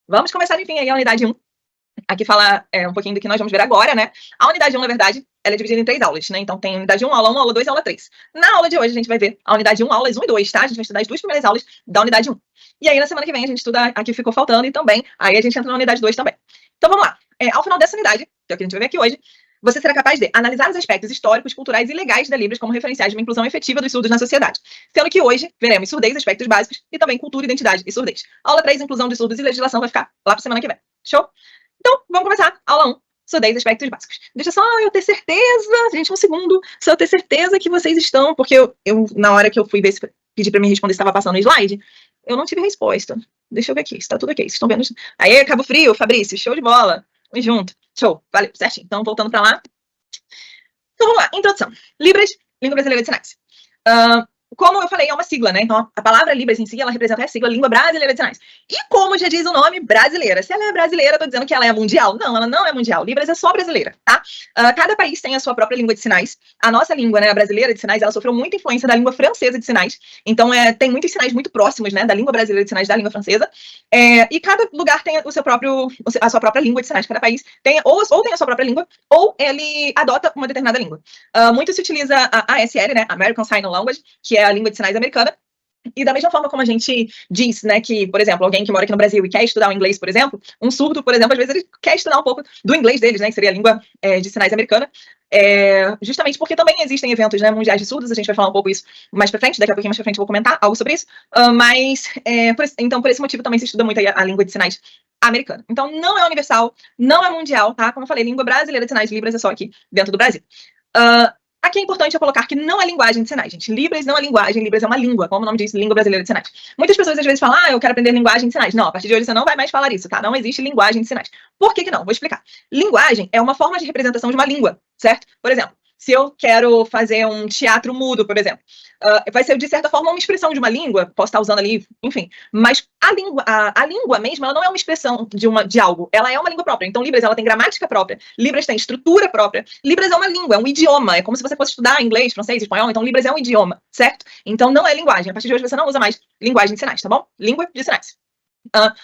Vamos começar, enfim, aí a unidade 1. Aqui fala um pouquinho do que nós vamos ver agora, né? A unidade 1, na verdade, ela é dividida em 3 aulas, né? Então tem unidade 1, aula 1, aula 2 e aula 3. Na aula de hoje, a gente vai ver a unidade 1, aulas 1 e 2, tá? A gente vai estudar as 2 primeiras aulas da unidade 1. E aí, na semana que vem, a gente estuda a que ficou faltando e também, aí a gente entra na unidade 2 também. Então, vamos lá. Ao final dessa unidade, que é o que a gente vai ver aqui hoje, você será capaz de analisar os aspectos históricos, culturais e legais da Libras como referenciais de uma inclusão efetiva dos surdos na sociedade. Sendo que hoje veremos surdez, aspectos básicos e também cultura, identidade e surdez. Aula 3, inclusão de surdos e legislação, vai ficar lá para semana que vem. Show? Então, vamos começar. Aula 1, surdez, aspectos básicos. Deixa só eu ter certeza, gente, um segundo, só eu ter certeza que vocês estão, porque eu na hora que eu fui ver, pedir para me responder se estava passando o slide, eu não tive resposta. Deixa eu ver aqui, está tudo ok, vocês estão vendo? Aí, Cabo Frio, Fabrício, show de bola. Vamos junto. Show, valeu, certinho. Então, voltando para lá. Então, vamos lá. Introdução. Libras, Língua Brasileira de Sinais. Como eu falei, é uma sigla, né? Então, a palavra Libras em si, ela representa a sigla Língua Brasileira de Sinais. E como já diz o nome, brasileira. Se ela é brasileira, eu tô dizendo que ela é mundial? Não, ela não é mundial. Libras é só brasileira, tá? Cada país tem a sua própria língua de sinais. A nossa língua, né, a brasileira de sinais, ela sofreu muita influência da língua francesa de sinais. Então, tem muitos sinais muito próximos, né, da língua brasileira de sinais da língua francesa. E cada lugar tem a sua própria língua de sinais. Cada país tem ou tem a sua própria língua, ou ele adota uma determinada língua. Muito se utiliza a ASL, né, American Sign Language, que é a língua de sinais americana. E da mesma forma como a gente diz, né, que, por exemplo, alguém que mora aqui no Brasil e quer estudar o inglês, por exemplo, um surdo, por exemplo, às vezes ele quer estudar um pouco do inglês deles, né, que seria a língua de sinais americana, justamente porque também existem eventos, né, mundiais de surdos, a gente vai falar um pouco isso mais pra frente, daqui a pouquinho mais pra frente eu vou comentar algo sobre isso, então por esse motivo também se estuda muito a língua de sinais americana. Então não é universal, não é mundial, tá? Como eu falei, língua brasileira de sinais, Libras é só aqui dentro do Brasil. Aqui é importante eu colocar que não é linguagem de sinais, gente. Libras não é linguagem, Libras é uma língua, como o nome diz, língua brasileira de sinais. Muitas pessoas às vezes falam, eu quero aprender linguagem de sinais. Não, a partir de hoje você não vai mais falar isso, tá? Não existe linguagem de sinais. Por que não? Vou explicar. Linguagem é uma forma de representação de uma língua, certo? Por exemplo, se eu quero fazer um teatro mudo, por exemplo, vai ser, de certa forma, uma expressão de uma língua, posso estar usando ali, enfim, mas a língua mesma, ela não é uma expressão de algo, ela é uma língua própria. Então, Libras, ela tem gramática própria, Libras tem estrutura própria, Libras é uma língua, é um idioma, é como se você fosse estudar inglês, francês, espanhol, então Libras é um idioma, certo? Então, não é linguagem, a partir de hoje você não usa mais linguagem de sinais, tá bom? Língua de sinais.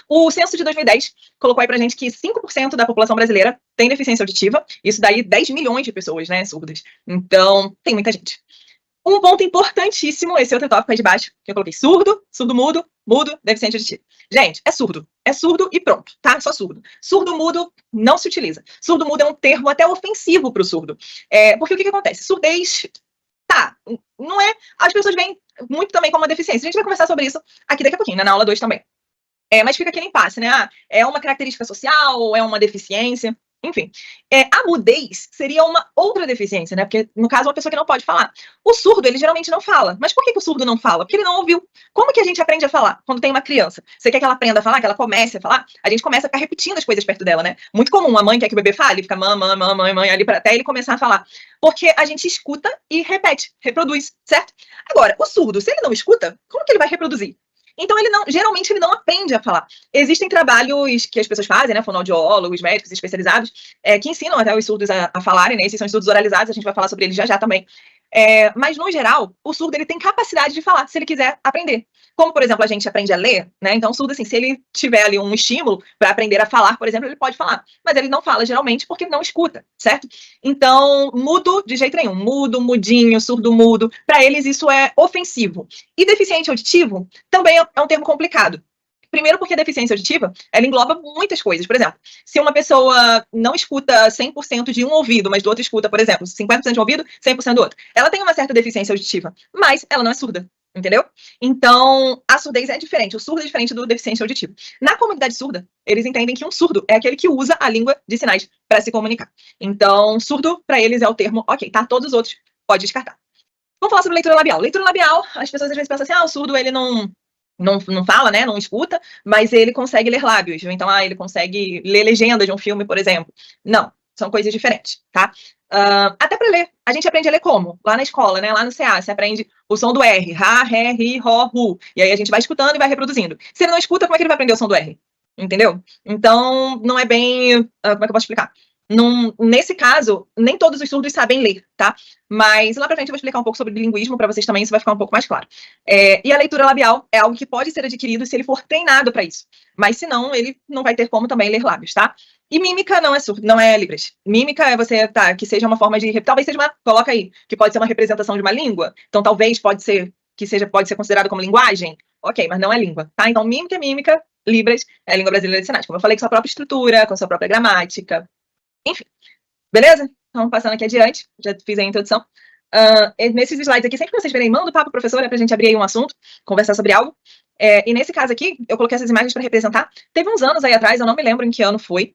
O censo de 2010 colocou aí pra gente que 5% da população brasileira tem deficiência auditiva, isso daí 10 milhões de pessoas, né, surdas. Então, tem muita gente. Um ponto importantíssimo, esse outro tópico aí de baixo, que eu coloquei surdo, surdo-mudo, mudo, deficiente auditivo. Gente, é surdo e pronto, tá? Só surdo. Surdo-mudo não se utiliza. Surdo-mudo é um termo até ofensivo pro surdo. Porque o que acontece? Surdez, tá, não é... As pessoas veem muito também como uma deficiência. A gente vai conversar sobre isso aqui daqui a pouquinho, né, na aula 2 também. Mas fica aquele impasse, né? É uma característica social, é uma deficiência, enfim. A mudez seria uma outra deficiência, né? Porque, no caso, uma pessoa que não pode falar. O surdo, ele geralmente não fala. Mas por que o surdo não fala? Porque ele não ouviu. Como que a gente aprende a falar quando tem uma criança? Você quer que ela aprenda a falar, que ela comece a falar? A gente começa a ficar repetindo as coisas perto dela, né? Muito comum, a mãe quer que o bebê fale, fica mãe, ali até ele começar a falar. Porque a gente escuta e repete, reproduz, certo? Agora, o surdo, se ele não escuta, como que ele vai reproduzir? Então, geralmente, ele não aprende a falar. Existem trabalhos que as pessoas fazem, né, fonoaudiólogos, médicos especializados, que ensinam até os surdos a falarem, né, esses são estudos oralizados, a gente vai falar sobre eles já também. Mas, no geral, o surdo ele tem capacidade de falar, se ele quiser aprender. Como, por exemplo, a gente aprende a ler, né? Então, o surdo, assim, se ele tiver ali um estímulo para aprender a falar, por exemplo, ele pode falar. Mas ele não fala, geralmente, porque não escuta, certo? Então, mudo, de jeito nenhum. Mudo, mudinho, surdo-mudo. Para eles, isso é ofensivo. E deficiente auditivo também é um termo complicado. Primeiro porque a deficiência auditiva, ela engloba muitas coisas. Por exemplo, se uma pessoa não escuta 100% de um ouvido, mas do outro escuta, por exemplo, 50% de um ouvido, 100% do outro. Ela tem uma certa deficiência auditiva, mas ela não é surda, entendeu? Então, a surdez é diferente. O surdo é diferente do deficiente auditivo. Na comunidade surda, eles entendem que um surdo é aquele que usa a língua de sinais para se comunicar. Então, surdo, para eles, é o termo, ok, tá, todos os outros, pode descartar. Vamos falar sobre leitura labial. Leitura labial, as pessoas às vezes pensam assim, o surdo, ele não fala, né, não escuta, mas ele consegue ler lábios, então, ele consegue ler legenda de um filme, por exemplo. Não, são coisas diferentes, tá? Até para ler, a gente aprende a ler como? Lá na escola, né, lá no CA, você aprende o som do R, Rá, Ré, Ri, Ró, Ru, e aí a gente vai escutando e vai reproduzindo. Se ele não escuta, como é que ele vai aprender o som do R? Entendeu? Então, não é bem, como é que eu posso explicar? Nesse caso, nem todos os surdos sabem ler, tá? Mas lá pra frente eu vou explicar um pouco sobre bilinguismo para vocês também, isso vai ficar um pouco mais claro. E a leitura labial é algo que pode ser adquirido se ele for treinado para isso. Mas se não, ele não vai ter como também ler lábios, tá? E mímica não é surdo, não é Libras. Mímica é você, tá, que seja uma forma de. Talvez seja uma. Coloca aí, que pode ser uma representação de uma língua. Então, talvez pode ser pode ser considerado como linguagem. Ok, mas não é língua, tá? Então, mímica é mímica, Libras é a língua brasileira de sinais. Como eu falei, com sua própria estrutura, com sua própria gramática. Enfim, beleza? Então, passando aqui adiante, já fiz a introdução. Nesses slides aqui, sempre que vocês verem, manda o papo, professora, para a gente abrir aí um assunto, conversar sobre algo. E nesse caso aqui, eu coloquei essas imagens para representar. Teve uns anos aí atrás, eu não me lembro em que ano foi,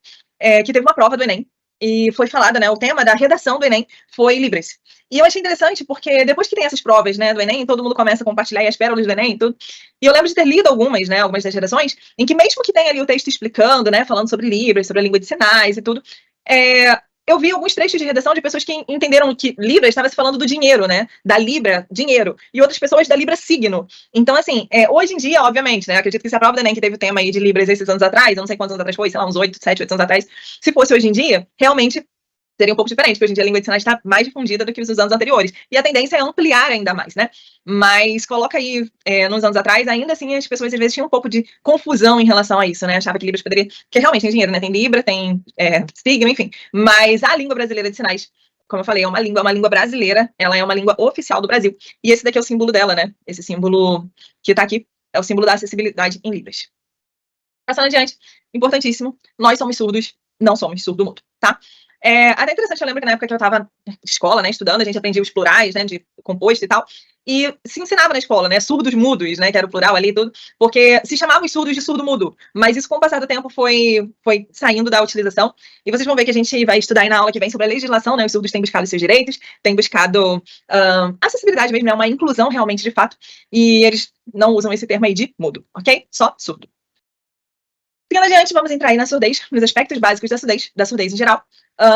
que teve uma prova do Enem. E foi falada, né? O tema da redação do Enem foi Libras. E eu achei interessante, porque depois que tem essas provas, né, do Enem, todo mundo começa a compartilhar as pérolas do Enem e tudo. E eu lembro de ter lido algumas, né, algumas das redações, em que mesmo que tenha ali o texto explicando, né, falando sobre Libras, sobre a língua de sinais e tudo, eu vi alguns trechos de redação de pessoas que entenderam que Libra estava se falando do dinheiro, né? Da Libra, dinheiro. E outras pessoas da Libra, signo. Então, assim, hoje em dia, obviamente, né? Acredito que se a prova do Enem, que teve o tema aí de Libras esses anos atrás, eu não sei quantos anos atrás foi, sei lá, uns 8, 7, 8 anos atrás, se fosse hoje em dia, realmente seria um pouco diferente, porque hoje em dia a língua de sinais está mais difundida do que nos anos anteriores. E a tendência é ampliar ainda mais, né? Mas coloca aí, nos anos atrás, ainda assim, as pessoas às vezes tinham um pouco de confusão em relação a isso, né? Achava que Libras poderia. Porque realmente tem dinheiro, né? Tem Libra, tem signo, enfim. Mas a língua brasileira de sinais, como eu falei, é uma língua brasileira, ela é uma língua oficial do Brasil. E esse daqui é o símbolo dela, né? Esse símbolo que tá aqui é o símbolo da acessibilidade em Libras. Passando adiante, importantíssimo, nós somos surdos, não somos surdo-mudo, tá? Até interessante, eu lembro que na época que eu estava na escola, né, estudando, a gente aprendia os plurais, né, de composto e tal, e se ensinava na escola, né, surdos mudos, né, que era o plural ali e tudo, porque se chamavam os surdos de surdo-mudo, mas isso com o passar do tempo foi saindo da utilização, e vocês vão ver que a gente vai estudar aí na aula que vem sobre a legislação, né, os surdos têm buscado seus direitos, têm buscado acessibilidade mesmo, né, uma inclusão realmente de fato, e eles não usam esse termo aí de mudo, ok? Só surdo. Seguindo adiante, vamos entrar aí na surdez, nos aspectos básicos da surdez em geral.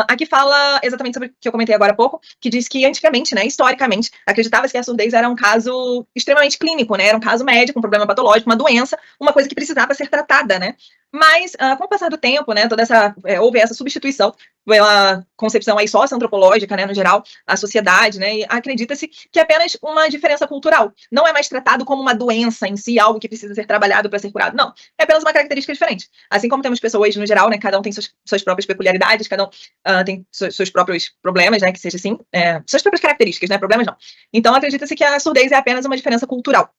Aqui fala exatamente sobre o que eu comentei agora há pouco, que diz que antigamente, né, historicamente, acreditava-se que a surdez era um caso extremamente clínico, né, era um caso médico, um problema patológico, uma doença, uma coisa que precisava ser tratada, né. Mas, com o passar do tempo, né, houve essa substituição pela concepção aí socioantropológica, né, no geral, a sociedade, né, e acredita-se que é apenas uma diferença cultural. Não é mais tratado como uma doença em si, algo que precisa ser trabalhado para ser curado. Não, é apenas uma característica diferente. Assim como temos pessoas no geral, né, cada um tem suas próprias peculiaridades, cada um tem seus próprios problemas, né, que seja assim, suas próprias características, né, problemas não. Então, acredita-se que a surdez é apenas uma diferença cultural.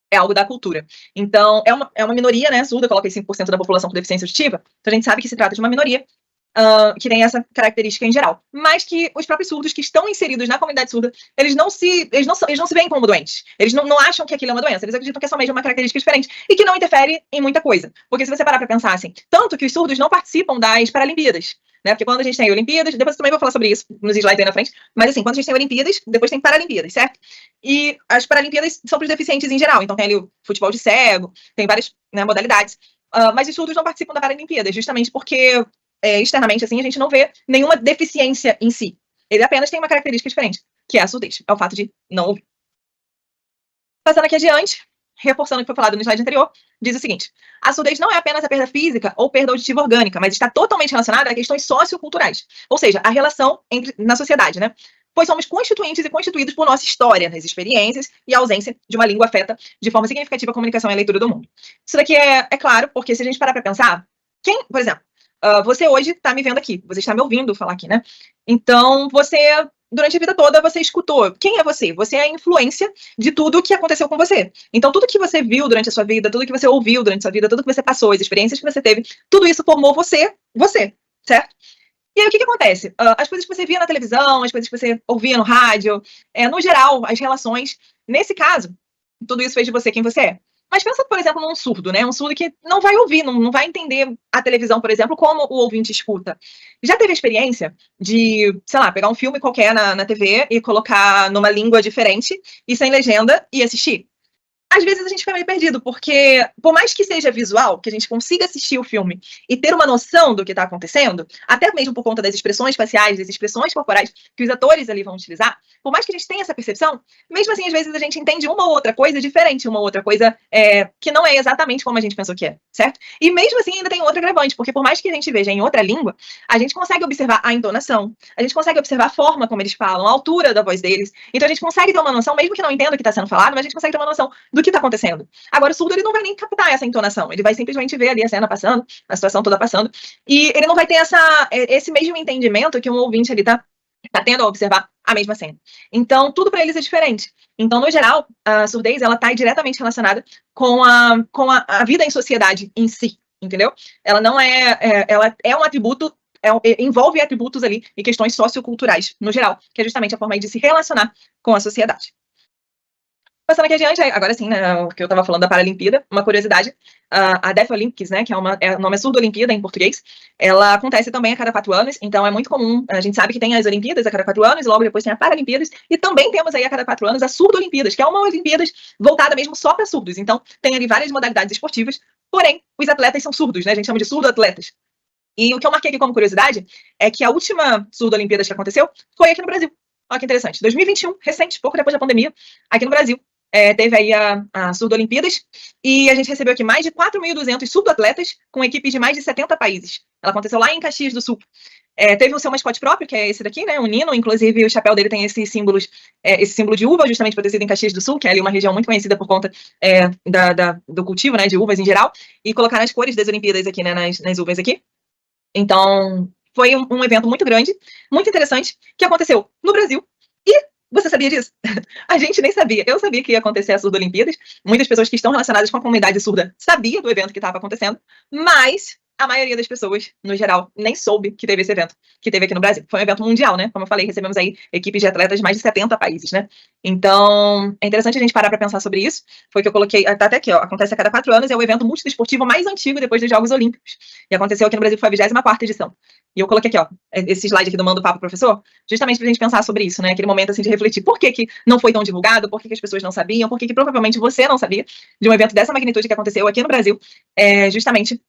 É algo da cultura. Então, é uma minoria, né, surda, coloca aí 5% da população com deficiência auditiva, então a gente sabe que se trata de uma minoria, que tem essa característica em geral. Mas que os próprios surdos que estão inseridos na comunidade surda, eles não se veem como doentes. Eles não acham que aquilo é uma doença. Eles acreditam que é somente uma característica diferente e que não interfere em muita coisa. Porque se você parar para pensar assim, tanto que os surdos não participam das Paralimpíadas, né? Porque quando a gente tem Olimpíadas, depois eu também vou falar sobre isso nos slides aí na frente, mas assim, quando a gente tem Olimpíadas, depois tem Paralimpíadas, certo? E as Paralimpíadas são para os deficientes em geral. Então tem ali o futebol de cego, tem várias, né, modalidades. Mas os surdos não participam da Paralimpíada, justamente porque externamente, assim, a gente não vê nenhuma deficiência em si. Ele apenas tem uma característica diferente, que é a surdez, é o fato de não ouvir. Passando aqui adiante, reforçando o que foi falado no slide anterior, diz o seguinte: a surdez não é apenas a perda física ou perda auditiva orgânica, mas está totalmente relacionada a questões socioculturais, ou seja, a relação na sociedade, né? Pois somos constituintes e constituídos por nossa história, nas experiências e a ausência de uma língua afeta de forma significativa a comunicação e a leitura do mundo. Isso daqui é claro, porque se a gente parar para pensar, por exemplo, você hoje está me vendo aqui, você está me ouvindo falar aqui, né? Então, durante a vida toda, você escutou. Quem é você? Você é a influência de tudo que aconteceu com você. Então, tudo que você viu durante a sua vida, tudo que você ouviu durante a sua vida, tudo que você passou, as experiências que você teve, tudo isso formou você, certo? E aí, o que acontece? As coisas que você via na televisão, as coisas que você ouvia no rádio, no geral, as relações, nesse caso, tudo isso fez de você quem você é. Mas pensa, por exemplo, num surdo, né? Um surdo que não vai ouvir, não vai entender a televisão, por exemplo, como o ouvinte escuta. Já teve a experiência de, sei lá, pegar um filme qualquer na TV e colocar numa língua diferente e sem legenda e assistir? Às vezes a gente fica meio perdido, porque por mais que seja visual, que a gente consiga assistir o filme e ter uma noção do que está acontecendo, até mesmo por conta das expressões faciais, das expressões corporais que os atores ali vão utilizar, por mais que a gente tenha essa percepção, mesmo assim, às vezes a gente entende uma ou outra coisa diferente, uma outra coisa que não é exatamente como a gente pensou que é, certo? E mesmo assim ainda tem outro agravante, porque por mais que a gente veja em outra língua, a gente consegue observar a entonação, a gente consegue observar a forma como eles falam, a altura da voz deles, então a gente consegue ter uma noção, mesmo que não entenda o que está sendo falado, mas a gente consegue ter uma noção do que está acontecendo. Agora, o surdo ele não vai nem captar essa entonação, ele vai simplesmente ver ali a cena passando, a situação toda passando, e ele não vai ter esse mesmo entendimento que um ouvinte ali tá tendo a observar a mesma cena. Então, tudo para eles é diferente. Então, no geral, a surdez ela está diretamente relacionada com a vida em sociedade em si, entendeu? Ela não ela é um atributo, envolve atributos ali e questões socioculturais, no geral, que é justamente a forma de se relacionar com a sociedade. Passando aqui adiante, agora sim, né, o que eu estava falando da Paralimpíada, uma curiosidade, a Deaf Olympics, né, que o nome é Surdo-Olimpíada em português, ela acontece também a cada 4 anos, então é muito comum, a gente sabe que tem as Olimpíadas a cada 4 anos, e logo depois tem a Paralimpíadas, e também temos aí a cada 4 anos a Surdo-Olimpíadas, que é uma Olimpíadas voltada mesmo só para surdos, então tem ali várias modalidades esportivas, porém, os atletas são surdos, né, a gente chama de surdo-atletas. E o que eu marquei aqui como curiosidade é que a última Surdo-Olimpíadas que aconteceu foi aqui no Brasil. Olha que interessante. 2021, recente, pouco depois da pandemia, aqui no Brasil. Teve aí a Surdo-Olimpíadas e a gente recebeu aqui mais de 4.200 surdo-atletas com equipes de mais de 70 países. Ela aconteceu lá em Caxias do Sul. Teve o seu mascote próprio, que é esse daqui, né, o Nino, inclusive o chapéu dele tem esse símbolo de uva, justamente por ter sido em Caxias do Sul, que é ali uma região muito conhecida por conta do cultivo, né, de uvas em geral, e colocar as cores das Olimpíadas aqui, né, nas uvas aqui. Então, foi um evento muito grande, muito interessante, que aconteceu no Brasil. E você sabia disso? A gente nem sabia. Eu sabia que ia acontecer a Surdo-Olimpíadas. Muitas pessoas que estão relacionadas com a comunidade surda sabia do evento que estava acontecendo, mas a maioria das pessoas, no geral, nem soube que teve esse evento, que teve aqui no Brasil. Foi um evento mundial, né? Como eu falei, recebemos aí equipes de atletas de mais de 70 países, né? Então, é interessante a gente parar para pensar sobre isso. Foi que eu coloquei, tá até aqui, ó, acontece a cada 4 anos, é o evento multidesportivo mais antigo depois dos Jogos Olímpicos. E aconteceu aqui no Brasil, foi a 24ª edição. E eu coloquei aqui, ó, esse slide aqui do Mando Papo Professor, justamente pra gente pensar sobre isso, né? Aquele momento, assim, de refletir por que não foi tão divulgado, por que as pessoas não sabiam, por que provavelmente você não sabia de um evento dessa magnitude que aconteceu aqui no Brasil, justamente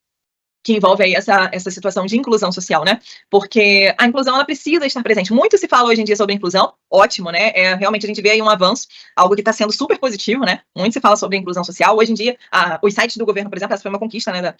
que envolve aí essa situação de inclusão social, né? Porque a inclusão, ela precisa estar presente. Muito se fala hoje em dia sobre inclusão, ótimo, né? Realmente a gente vê aí um avanço, algo que está sendo super positivo, né? Muito se fala sobre inclusão social. Hoje em dia, os sites do governo, por exemplo, essa foi uma conquista, né,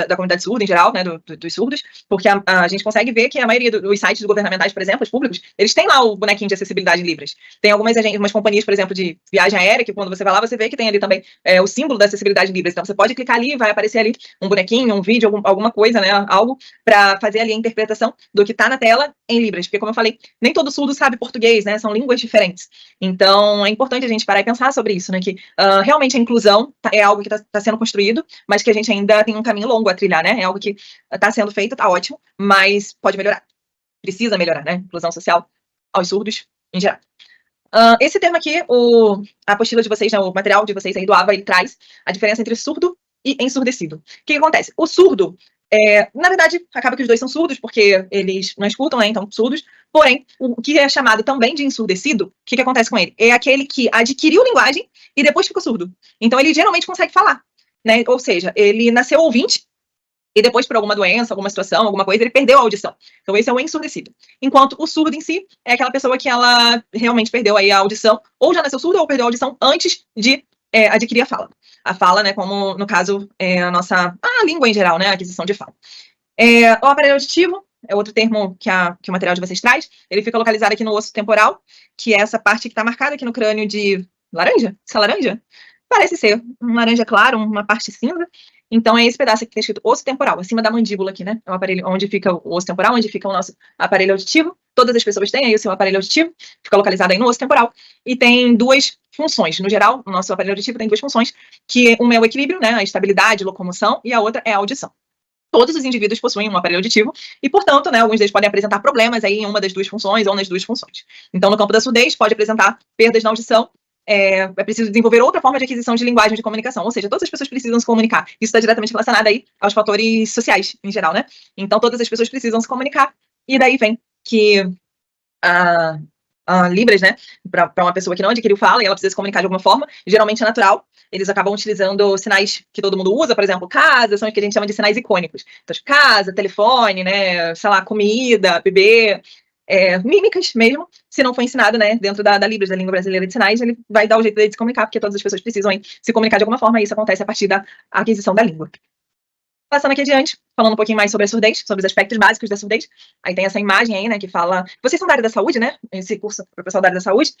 da comunidade surda em geral, né, dos surdos, porque a gente consegue ver que a maioria dos sites governamentais, por exemplo, os públicos, eles têm lá o bonequinho de acessibilidade em Libras. Tem algumas companhias, por exemplo, de viagem aérea, que quando você vai lá, você vê que tem ali também o símbolo da acessibilidade em Libras. Então, você pode clicar ali e vai aparecer ali um bonequinho, um vídeo, alguma coisa, né, algo para fazer ali a interpretação do que está na tela em Libras. Porque, como eu falei, nem todo surdo sabe português, né, são línguas diferentes. Então, é importante a gente parar e pensar sobre isso, né, que realmente a inclusão é algo que está sendo construído, mas que a gente ainda tem um caminho longo a trilhar, né? É algo que está sendo feito, tá ótimo, mas pode melhorar. Precisa melhorar, né? Inclusão social aos surdos em geral. Esse termo aqui, a apostila de vocês, né, o material de vocês aí do AVA, ele traz a diferença entre surdo e ensurdecido. O que acontece? O surdo, na verdade, acaba que os dois são surdos, porque eles não escutam, né? Então, surdos. Porém, o que é chamado também de ensurdecido, o que acontece com ele? É aquele que adquiriu linguagem e depois ficou surdo. Então, ele geralmente consegue falar, né? Ou seja, ele nasceu ouvinte e depois, por alguma doença, alguma situação, alguma coisa, ele perdeu a audição. Então, esse é o ensurdecido. Enquanto o surdo em si é aquela pessoa que ela realmente perdeu aí a audição, ou já nasceu surda, ou perdeu a audição antes de adquirir a fala. A fala, né, como no caso, a língua em geral, né, a aquisição de fala. O aparelho auditivo é outro termo que o material de vocês traz. Ele fica localizado aqui no osso temporal, que é essa parte que está marcada aqui no crânio de laranja? Isso é laranja? Parece ser um laranja claro, uma parte cinza. Então, é esse pedaço aqui que está escrito osso temporal, acima da mandíbula aqui, né? É o aparelho onde fica o osso temporal, onde fica o nosso aparelho auditivo. Todas as pessoas têm aí o seu aparelho auditivo, fica localizado aí no osso temporal. E tem duas funções. No geral, o nosso aparelho auditivo tem duas funções, que uma é o equilíbrio, né? A estabilidade, locomoção, e a outra é a audição. Todos os indivíduos possuem um aparelho auditivo e, portanto, né, alguns deles podem apresentar problemas aí em uma das duas funções ou nas duas funções. Então, no campo da surdez, pode apresentar perdas na audição. É preciso desenvolver outra forma de aquisição de linguagem de comunicação, ou seja, todas as pessoas precisam se comunicar. Isso está diretamente relacionado aí aos fatores sociais, em geral, né? Então, todas as pessoas precisam se comunicar, e daí vem que Libras, né, para uma pessoa que não adquiriu fala e ela precisa se comunicar de alguma forma, geralmente é natural, eles acabam utilizando sinais que todo mundo usa, por exemplo, casa, são os que a gente chama de sinais icônicos. Então, casa, telefone, né, sei lá, comida, bebê, mímicas mesmo, se não for ensinado, né, dentro da Libras, da língua brasileira de sinais, ele vai dar o jeito de se comunicar, porque todas as pessoas precisam aí se comunicar de alguma forma, e isso acontece a partir da aquisição da língua. Passando aqui adiante, falando um pouquinho mais sobre a surdez, sobre os aspectos básicos da surdez. Aí tem essa imagem aí, né, que fala... Vocês são da área da saúde, né? Esse curso para o pessoal da área da saúde,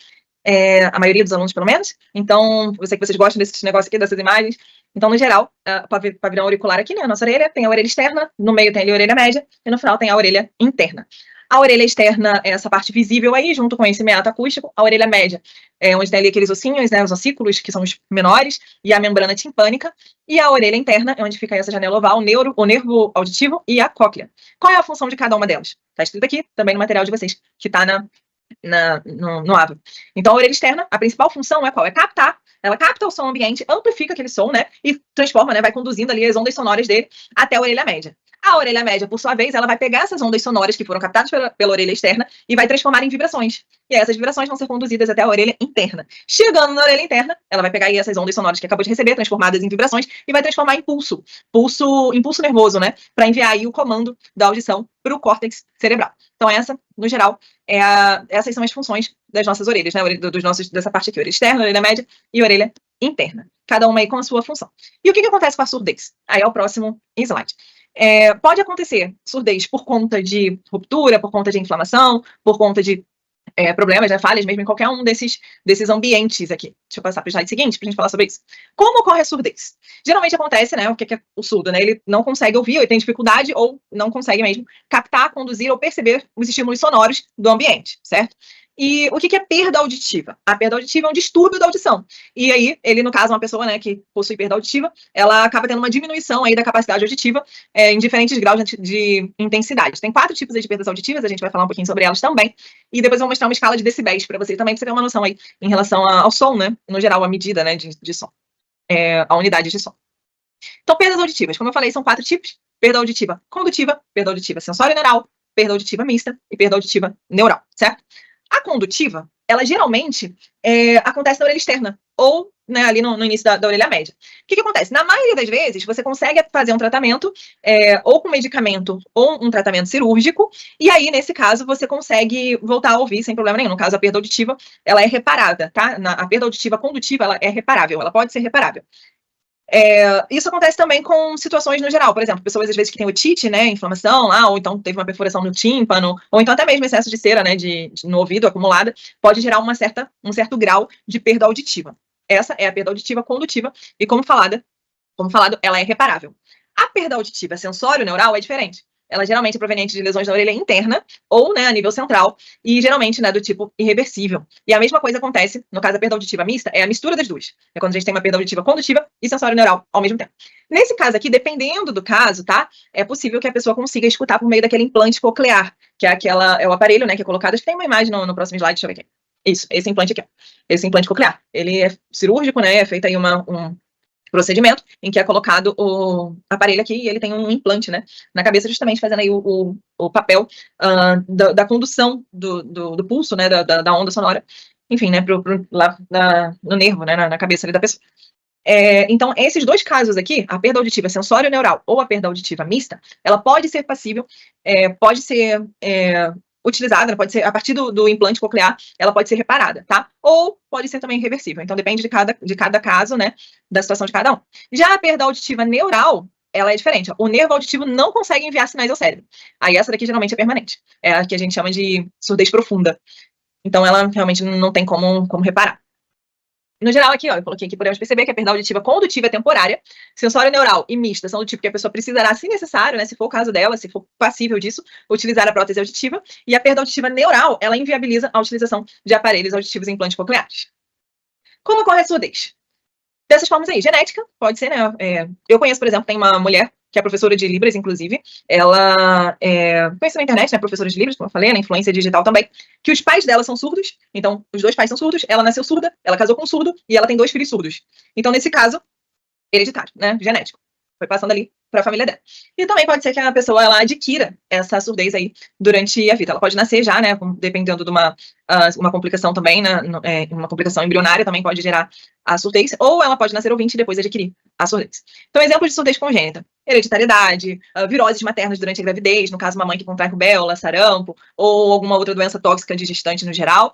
a maioria dos alunos, pelo menos. Então, eu sei que vocês gostam desses negócios aqui, dessas imagens. Então, no geral, pavilhão auricular aqui, né, a nossa orelha, tem a orelha externa, no meio tem ali a orelha média, e no final tem a orelha interna. A orelha externa é essa parte visível aí, junto com esse meato acústico. A orelha média é onde tem ali aqueles ossinhos, né, os ossículos, que são os menores, e a membrana timpânica. E a orelha interna é onde fica essa janela oval, o nervo auditivo e a cóclea. Qual é a função de cada uma delas? Está escrito aqui, também no material de vocês, que está no AVA. Então, a orelha externa, a principal função é qual? É captar. Ela capta o som ambiente, amplifica aquele som, né, e transforma, né, vai conduzindo ali as ondas sonoras dele até a orelha média. A orelha média, por sua vez, ela vai pegar essas ondas sonoras que foram captadas pela orelha externa e vai transformar em vibrações. E essas vibrações vão ser conduzidas até a orelha interna. Chegando na orelha interna, ela vai pegar aí essas ondas sonoras que acabou de receber, transformadas em vibrações, e vai transformar em impulso nervoso, né? Para enviar aí o comando da audição para o córtex cerebral. Então, essa, no geral, essas são as funções das nossas orelhas, né? Dessa parte aqui, orelha externa, orelha média e orelha interna. Cada uma aí com a sua função. E o que acontece com a surdez? Aí é o próximo slide. Pode acontecer surdez por conta de ruptura, por conta de inflamação, por conta de problemas, né, falhas mesmo em qualquer um desses ambientes aqui. Deixa eu passar para o slide seguinte para a gente falar sobre isso. Como ocorre a surdez? Geralmente acontece, né, o que é o surdo, né, ele não consegue ouvir, ele tem dificuldade ou não consegue mesmo captar, conduzir ou perceber os estímulos sonoros do ambiente, certo? E o que é perda auditiva? A perda auditiva é um distúrbio da audição. E aí, ele, no caso, uma pessoa, né, que possui perda auditiva, ela acaba tendo uma diminuição aí da capacidade auditiva em diferentes graus de intensidade. Tem 4 tipos aí de perdas auditivas, a gente vai falar um pouquinho sobre elas também. E depois eu vou mostrar uma escala de decibéis para você também, para você ter uma noção aí em relação ao som, né, no geral, a medida, né, de som, a unidade de som. Então, perdas auditivas, como eu falei, são 4 tipos. Perda auditiva condutiva, perda auditiva sensório-neural, perda auditiva mista e perda auditiva neural, certo? A condutiva, ela geralmente acontece na orelha externa, ou, né, ali no início da orelha média. O que acontece? Na maioria das vezes, você consegue fazer um tratamento, ou com medicamento, ou um tratamento cirúrgico, e aí, nesse caso, você consegue voltar a ouvir sem problema nenhum. No caso, a perda auditiva, ela é reparada, tá? A perda auditiva condutiva, ela é reparável, ela pode ser reparável. Isso acontece também com situações no geral, por exemplo, pessoas às vezes que têm otite, né, inflamação lá, ou então teve uma perfuração no tímpano, ou então até mesmo excesso de cera, né, no ouvido acumulada, pode gerar um certo grau de perda auditiva. Essa é a perda auditiva condutiva, e como falado, ela é reparável. A perda auditiva sensório-neural é diferente. Ela geralmente é proveniente de lesões na orelha interna ou, né, a nível central, e geralmente, né, do tipo irreversível. E a mesma coisa acontece, no caso da perda auditiva mista, é a mistura das duas. É quando a gente tem uma perda auditiva condutiva e sensório-neural ao mesmo tempo. Nesse caso aqui, dependendo do caso, tá, é possível que a pessoa consiga escutar por meio daquele implante coclear, que é o aparelho, né, que é colocado. Acho que tem uma imagem no próximo slide, deixa eu ver aqui. Isso, esse implante aqui, ó. Esse implante coclear. Ele é cirúrgico, né, é feito aí um procedimento em que é colocado o aparelho aqui e ele tem um implante, né, na cabeça, justamente fazendo aí o papel da condução do pulso, né, da onda sonora, enfim, né, lá no nervo, né, na cabeça ali da pessoa. Então, esses dois casos aqui, a perda auditiva sensório-neural ou a perda auditiva mista, ela pode ser passível, pode ser utilizada, pode ser a partir do implante coclear, ela pode ser reparada, tá? Ou pode ser também reversível. Então, depende de cada caso, né, da situação de cada um. Já a perda auditiva neural, ela é diferente. O nervo auditivo não consegue enviar sinais ao cérebro. Aí essa daqui geralmente é permanente. É a que a gente chama de surdez profunda. Então, ela realmente não tem como reparar. No geral, aqui, ó, eu coloquei aqui, podemos perceber que a perda auditiva condutiva é temporária, sensório neural e mista são do tipo que a pessoa precisará, se necessário, né, se for o caso dela, se for passível disso, utilizar a prótese auditiva, e a perda auditiva neural, ela inviabiliza a utilização de aparelhos auditivos em implantes cocleares. Como ocorre a surdez? Dessas formas aí, genética, pode ser, né, eu conheço, por exemplo, tem uma mulher que é professora de Libras, inclusive, ela conhece na internet, né, professora de Libras, como eu falei, na influência digital também, que os pais dela são surdos, então, os 2 pais são surdos, ela nasceu surda, ela casou com um surdo, e ela tem 2 filhos surdos. Então, nesse caso, hereditário, né, genético. Foi passando ali para a família dela. E também pode ser que a pessoa ela adquira essa surdez aí durante a vida. Ela pode nascer já, né, dependendo de uma complicação também, né, uma complicação embrionária também pode gerar a surdez, ou ela pode nascer ouvinte e depois adquirir a surdez. Então, exemplos de surdez congênita: hereditariedade, viroses maternas durante a gravidez, no caso uma mãe que contrai rubéola, sarampo, ou alguma outra doença tóxica de gestante no geral.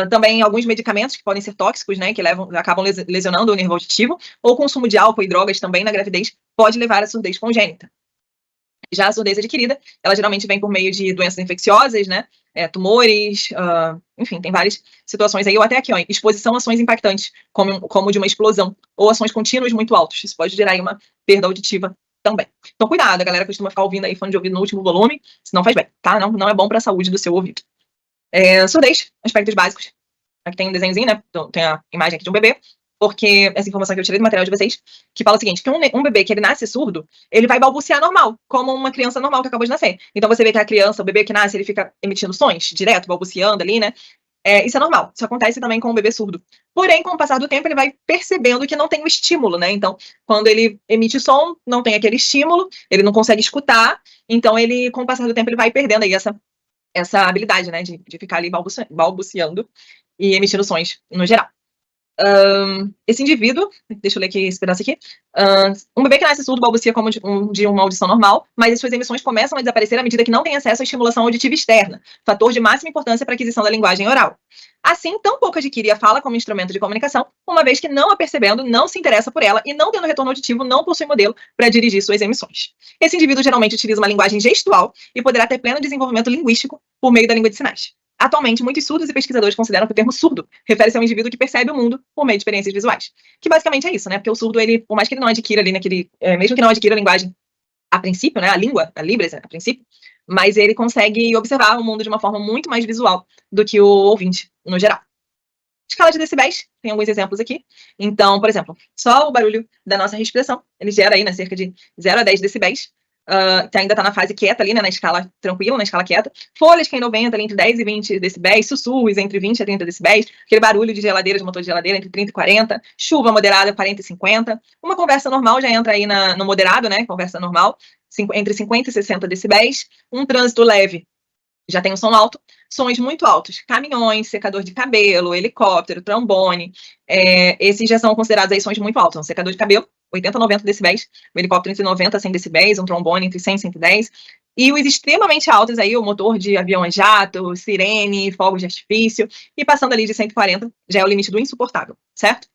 Também alguns medicamentos que podem ser tóxicos, né, que acabam lesionando o nervo auditivo, ou consumo de álcool e drogas também na gravidez pode levar à surdez congênita. Já a surdez adquirida, ela geralmente vem por meio de doenças infecciosas, né, tumores, enfim, tem várias situações aí, ou até aqui, ó, exposição a ações impactantes, como de uma explosão, ou ações contínuas muito altas. Isso pode gerar aí uma perda auditiva também. Então, cuidado, a galera costuma ficar ouvindo aí fone de ouvido no último volume, isso não faz bem, tá? Não é bom para a saúde do seu ouvido. Surdez, aspectos básicos. Aqui tem um desenhozinho, né? Então, tem a imagem aqui de um bebê, porque essa informação que eu tirei do material de vocês, que fala o seguinte, que um bebê que ele nasce surdo, ele vai balbuciar normal, como uma criança normal que acabou de nascer. Então você vê que a criança, o bebê que nasce, ele fica emitindo sons direto, balbuciando ali, né? Isso é normal. Isso acontece também com o bebê surdo. Porém, com o passar do tempo, ele vai percebendo que não tem o estímulo, né? Então, quando ele emite som, não tem aquele estímulo, ele não consegue escutar, então ele, com o passar do tempo, ele vai perdendo aí essa habilidade, né? De ficar ali balbuciando e emitindo sons no geral. Esse indivíduo, deixa eu ler aqui esse pedaço aqui, um bebê que nasce surdo balbucia como de uma audição normal, mas as suas emissões começam a desaparecer à medida que não tem acesso à estimulação auditiva externa, fator de máxima importância para a aquisição da linguagem oral. Assim, tampouco adquire a fala como instrumento de comunicação, uma vez que não a percebendo, não se interessa por ela e não tendo retorno auditivo, não possui modelo para dirigir suas emissões. Esse indivíduo geralmente utiliza uma linguagem gestual e poderá ter pleno desenvolvimento linguístico por meio da língua de sinais. Atualmente, muitos surdos e pesquisadores consideram que o termo surdo refere-se a um indivíduo que percebe o mundo por meio de experiências visuais. Que basicamente é isso, né? Porque o surdo, ele, por mais que ele não adquira ali mesmo que não adquira a linguagem a princípio, né? A língua, a Libras, a princípio, mas ele consegue observar o mundo de uma forma muito mais visual do que o ouvinte, no geral. Escala de decibéis, tem alguns exemplos aqui. Então, por exemplo, só o barulho da nossa respiração, ele gera aí, né, cerca de 0 a 10 decibéis. Que ainda está na fase quieta ali, né, na escala tranquila, na escala quieta. Folhas que ainda aumentam ali entre 10 e 20 decibéis, sussurros entre 20 a 30 decibéis, aquele barulho de geladeira, de motor de geladeira entre 30 e 40, chuva moderada 40 e 50. Uma conversa normal já entra aí no moderado, né, conversa normal, entre 50 e 60 decibéis. Um trânsito leve já tem um som alto. Sons muito altos, caminhões, secador de cabelo, helicóptero, trombone, esses já são considerados aí sons muito altos. Um secador de cabelo, 80 a 90 decibéis, o helicóptero entre 90 a 100 decibéis, um trombone entre 100 e 110, e os extremamente altos aí, o motor de avião a jato, sirene, fogos de artifício, e passando ali de 140, já é o limite do insuportável, certo?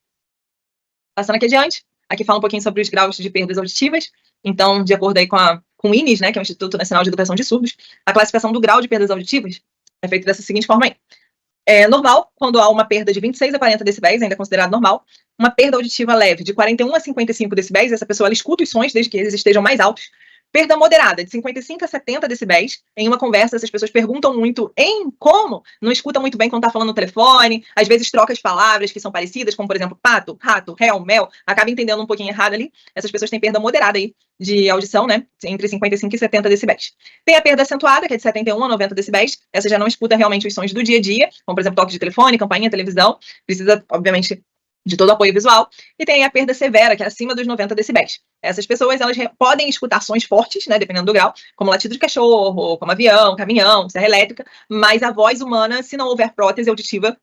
Passando aqui adiante, aqui fala um pouquinho sobre os graus de perdas auditivas. Então, de acordo aí com o INES, né, que é o Instituto Nacional de Educação de Surdos, a classificação do grau de perdas auditivas é feita dessa seguinte forma aí. Normal, quando há uma perda de 26 a 40 decibéis, ainda é considerado normal. Uma perda auditiva leve de 41 a 55 decibéis, essa pessoa ela escuta os sons desde que eles estejam mais altos. Perda moderada, de 55 a 70 decibéis. Em uma conversa, essas pessoas perguntam muito como, não escuta muito bem quando está falando no telefone, às vezes troca as palavras que são parecidas, como, por exemplo, pato, rato, réu, mel, acaba entendendo um pouquinho errado ali. Essas pessoas têm perda moderada aí de audição, né, entre 55 e 70 decibéis. Tem a perda acentuada, que é de 71 a 90 decibéis. Essa já não escuta realmente os sons do dia a dia, como, por exemplo, toque de telefone, campainha, televisão. Precisa, obviamente, de todo apoio visual, e tem a perda severa, que é acima dos 90 decibéis. Essas pessoas, elas podem escutar sons fortes, né, dependendo do grau, como latido de cachorro, como avião, caminhão, serra elétrica, mas a voz humana, se não houver prótese auditiva,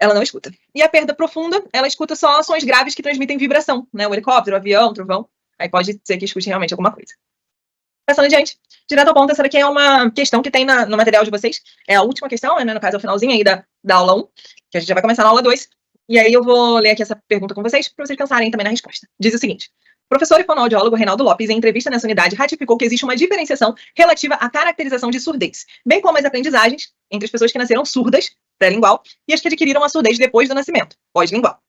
ela não escuta. E a perda profunda, ela escuta só sons graves que transmitem vibração, né, o helicóptero, o avião, o trovão, aí pode ser que escute realmente alguma coisa. Passando adiante, direto ao ponto, essa daqui é uma questão que tem no material de vocês, é a última questão, né, no caso é o finalzinho aí da aula 1, que a gente já vai começar na aula 2, e aí eu vou ler aqui essa pergunta com vocês, para vocês pensarem também na resposta. Diz o seguinte: o professor e fonoaudiólogo Reinaldo Lopes, em entrevista nessa unidade, ratificou que existe uma diferenciação relativa à caracterização de surdez, bem como as aprendizagens entre as pessoas que nasceram surdas, pré-lingual, e as que adquiriram a surdez depois do nascimento, pós-lingual.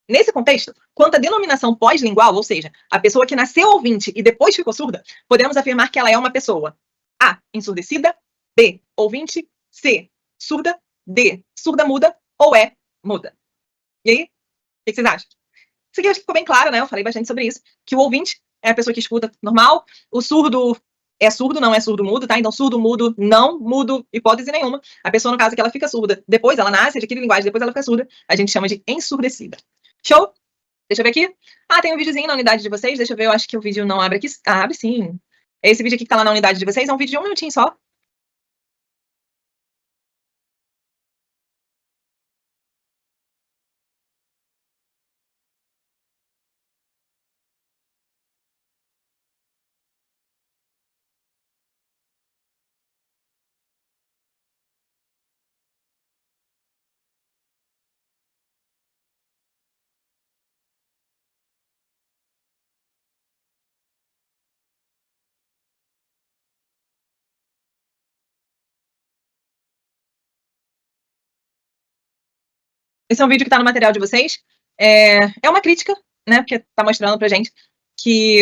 Nesse contexto, quanto à denominação pós-lingual, ou seja, a pessoa que nasceu ouvinte e depois ficou surda, podemos afirmar que ela é uma pessoa A, ensurdecida, B, ouvinte, C, surda, D, surda-muda ou E, muda. E aí, o que vocês acham? Isso aqui eu acho que ficou bem claro, né? Eu falei bastante sobre isso. Que o ouvinte é a pessoa que escuta normal. O surdo é surdo, não é surdo-mudo, tá? Então, surdo-mudo, não mudo, hipótese nenhuma. A pessoa, no caso, que ela fica surda, depois ela nasce, adquire linguagem, depois ela fica surda, a gente chama de ensurdecida. Show? Deixa eu ver aqui. Ah, tem um videozinho na unidade de vocês. Deixa eu ver, eu acho que o vídeo não abre aqui. Ah, abre sim. Esse vídeo aqui que tá lá na unidade de vocês é um vídeo de 1 minutinho só. Esse é um vídeo que tá no material de vocês. É uma crítica, né? Porque tá mostrando pra gente que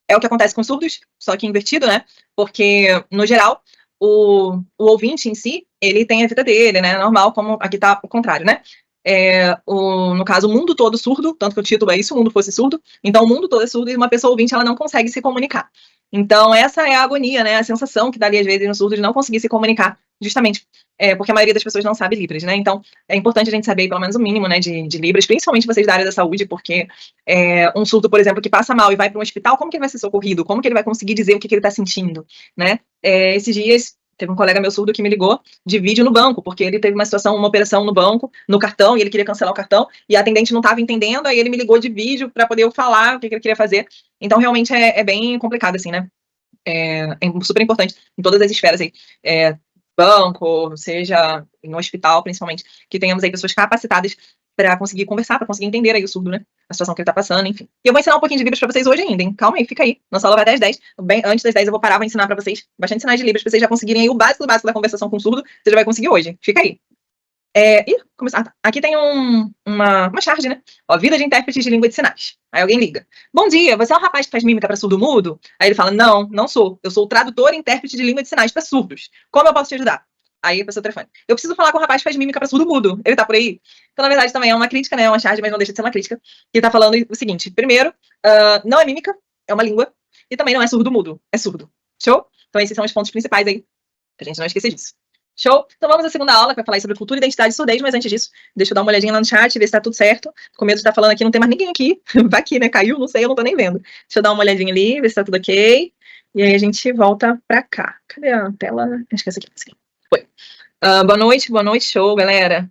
é o que acontece com surdos, só que invertido, né? Porque, no geral, o ouvinte em si, ele tem a vida dele, né? Normal, como aqui tá o contrário, né? No caso, o mundo todo surdo, tanto que o título é isso, o mundo fosse surdo. Então, o mundo todo é surdo e uma pessoa ouvinte, ela não consegue se comunicar. Então, essa é a agonia, né? A sensação que dá ali, às vezes, no surdo de não conseguir se comunicar, justamente porque a maioria das pessoas não sabe Libras, né? Então, é importante a gente saber, pelo menos, o mínimo, né, de Libras, principalmente vocês da área da saúde, porque um surdo, por exemplo, que passa mal e vai para um hospital, como que ele vai ser socorrido? Como que ele vai conseguir dizer o que ele está sentindo, né? Esses dias, teve um colega meu surdo que me ligou de vídeo no banco, porque ele teve uma situação, uma operação no banco, no cartão, e ele queria cancelar o cartão, e a atendente não estava entendendo, aí ele me ligou de vídeo para poder eu falar o que ele queria fazer. Então, realmente, é bem complicado, assim, né? É super importante em todas as esferas aí. Banco, seja em um hospital, principalmente, que tenhamos aí pessoas capacitadas para conseguir conversar, para conseguir entender aí o surdo, né? A situação que ele tá passando, enfim. E eu vou ensinar um pouquinho de Libras para vocês hoje ainda, hein? Calma aí, fica aí. Nossa aula vai até às 10. Bem, antes das 10 eu vou parar, vou ensinar para vocês bastante sinais de Libras, para vocês já conseguirem aí o básico do básico da conversação com o surdo, você já vai conseguir hoje. Fica aí. Começar. Tá. Aqui tem uma charge, né? Ó, vida de intérpretes de língua de sinais. Aí alguém liga. Bom dia, você é um rapaz que faz mímica para surdo mudo? Aí ele fala, não, não sou. Eu sou o tradutor e intérprete de língua de sinais para surdos. Como eu posso te ajudar? Aí a pessoa telefone. Eu preciso falar com o rapaz que faz mímica para surdo mudo. Ele tá por aí? Então, na verdade, também é uma crítica, né? É uma charge, mas não deixa de ser uma crítica. Ele tá falando o seguinte: primeiro, não é mímica, é uma língua. E também não é surdo mudo, é surdo. Show? Então, esses são os pontos principais aí, pra gente não esquecer disso. Show? Então vamos à segunda aula, que vai falar sobre cultura, identidade e surdez, mas antes disso, deixa eu dar uma olhadinha lá no chat, ver se tá tudo certo. Com medo de estar falando aqui, não tem mais ninguém aqui. Vai aqui, né? Caiu, não sei, eu não tô nem vendo. Deixa eu dar uma olhadinha ali, ver se tá tudo ok. E aí a gente volta pra cá. Cadê a tela? Acho que essa aqui. Foi. Boa noite, show, galera.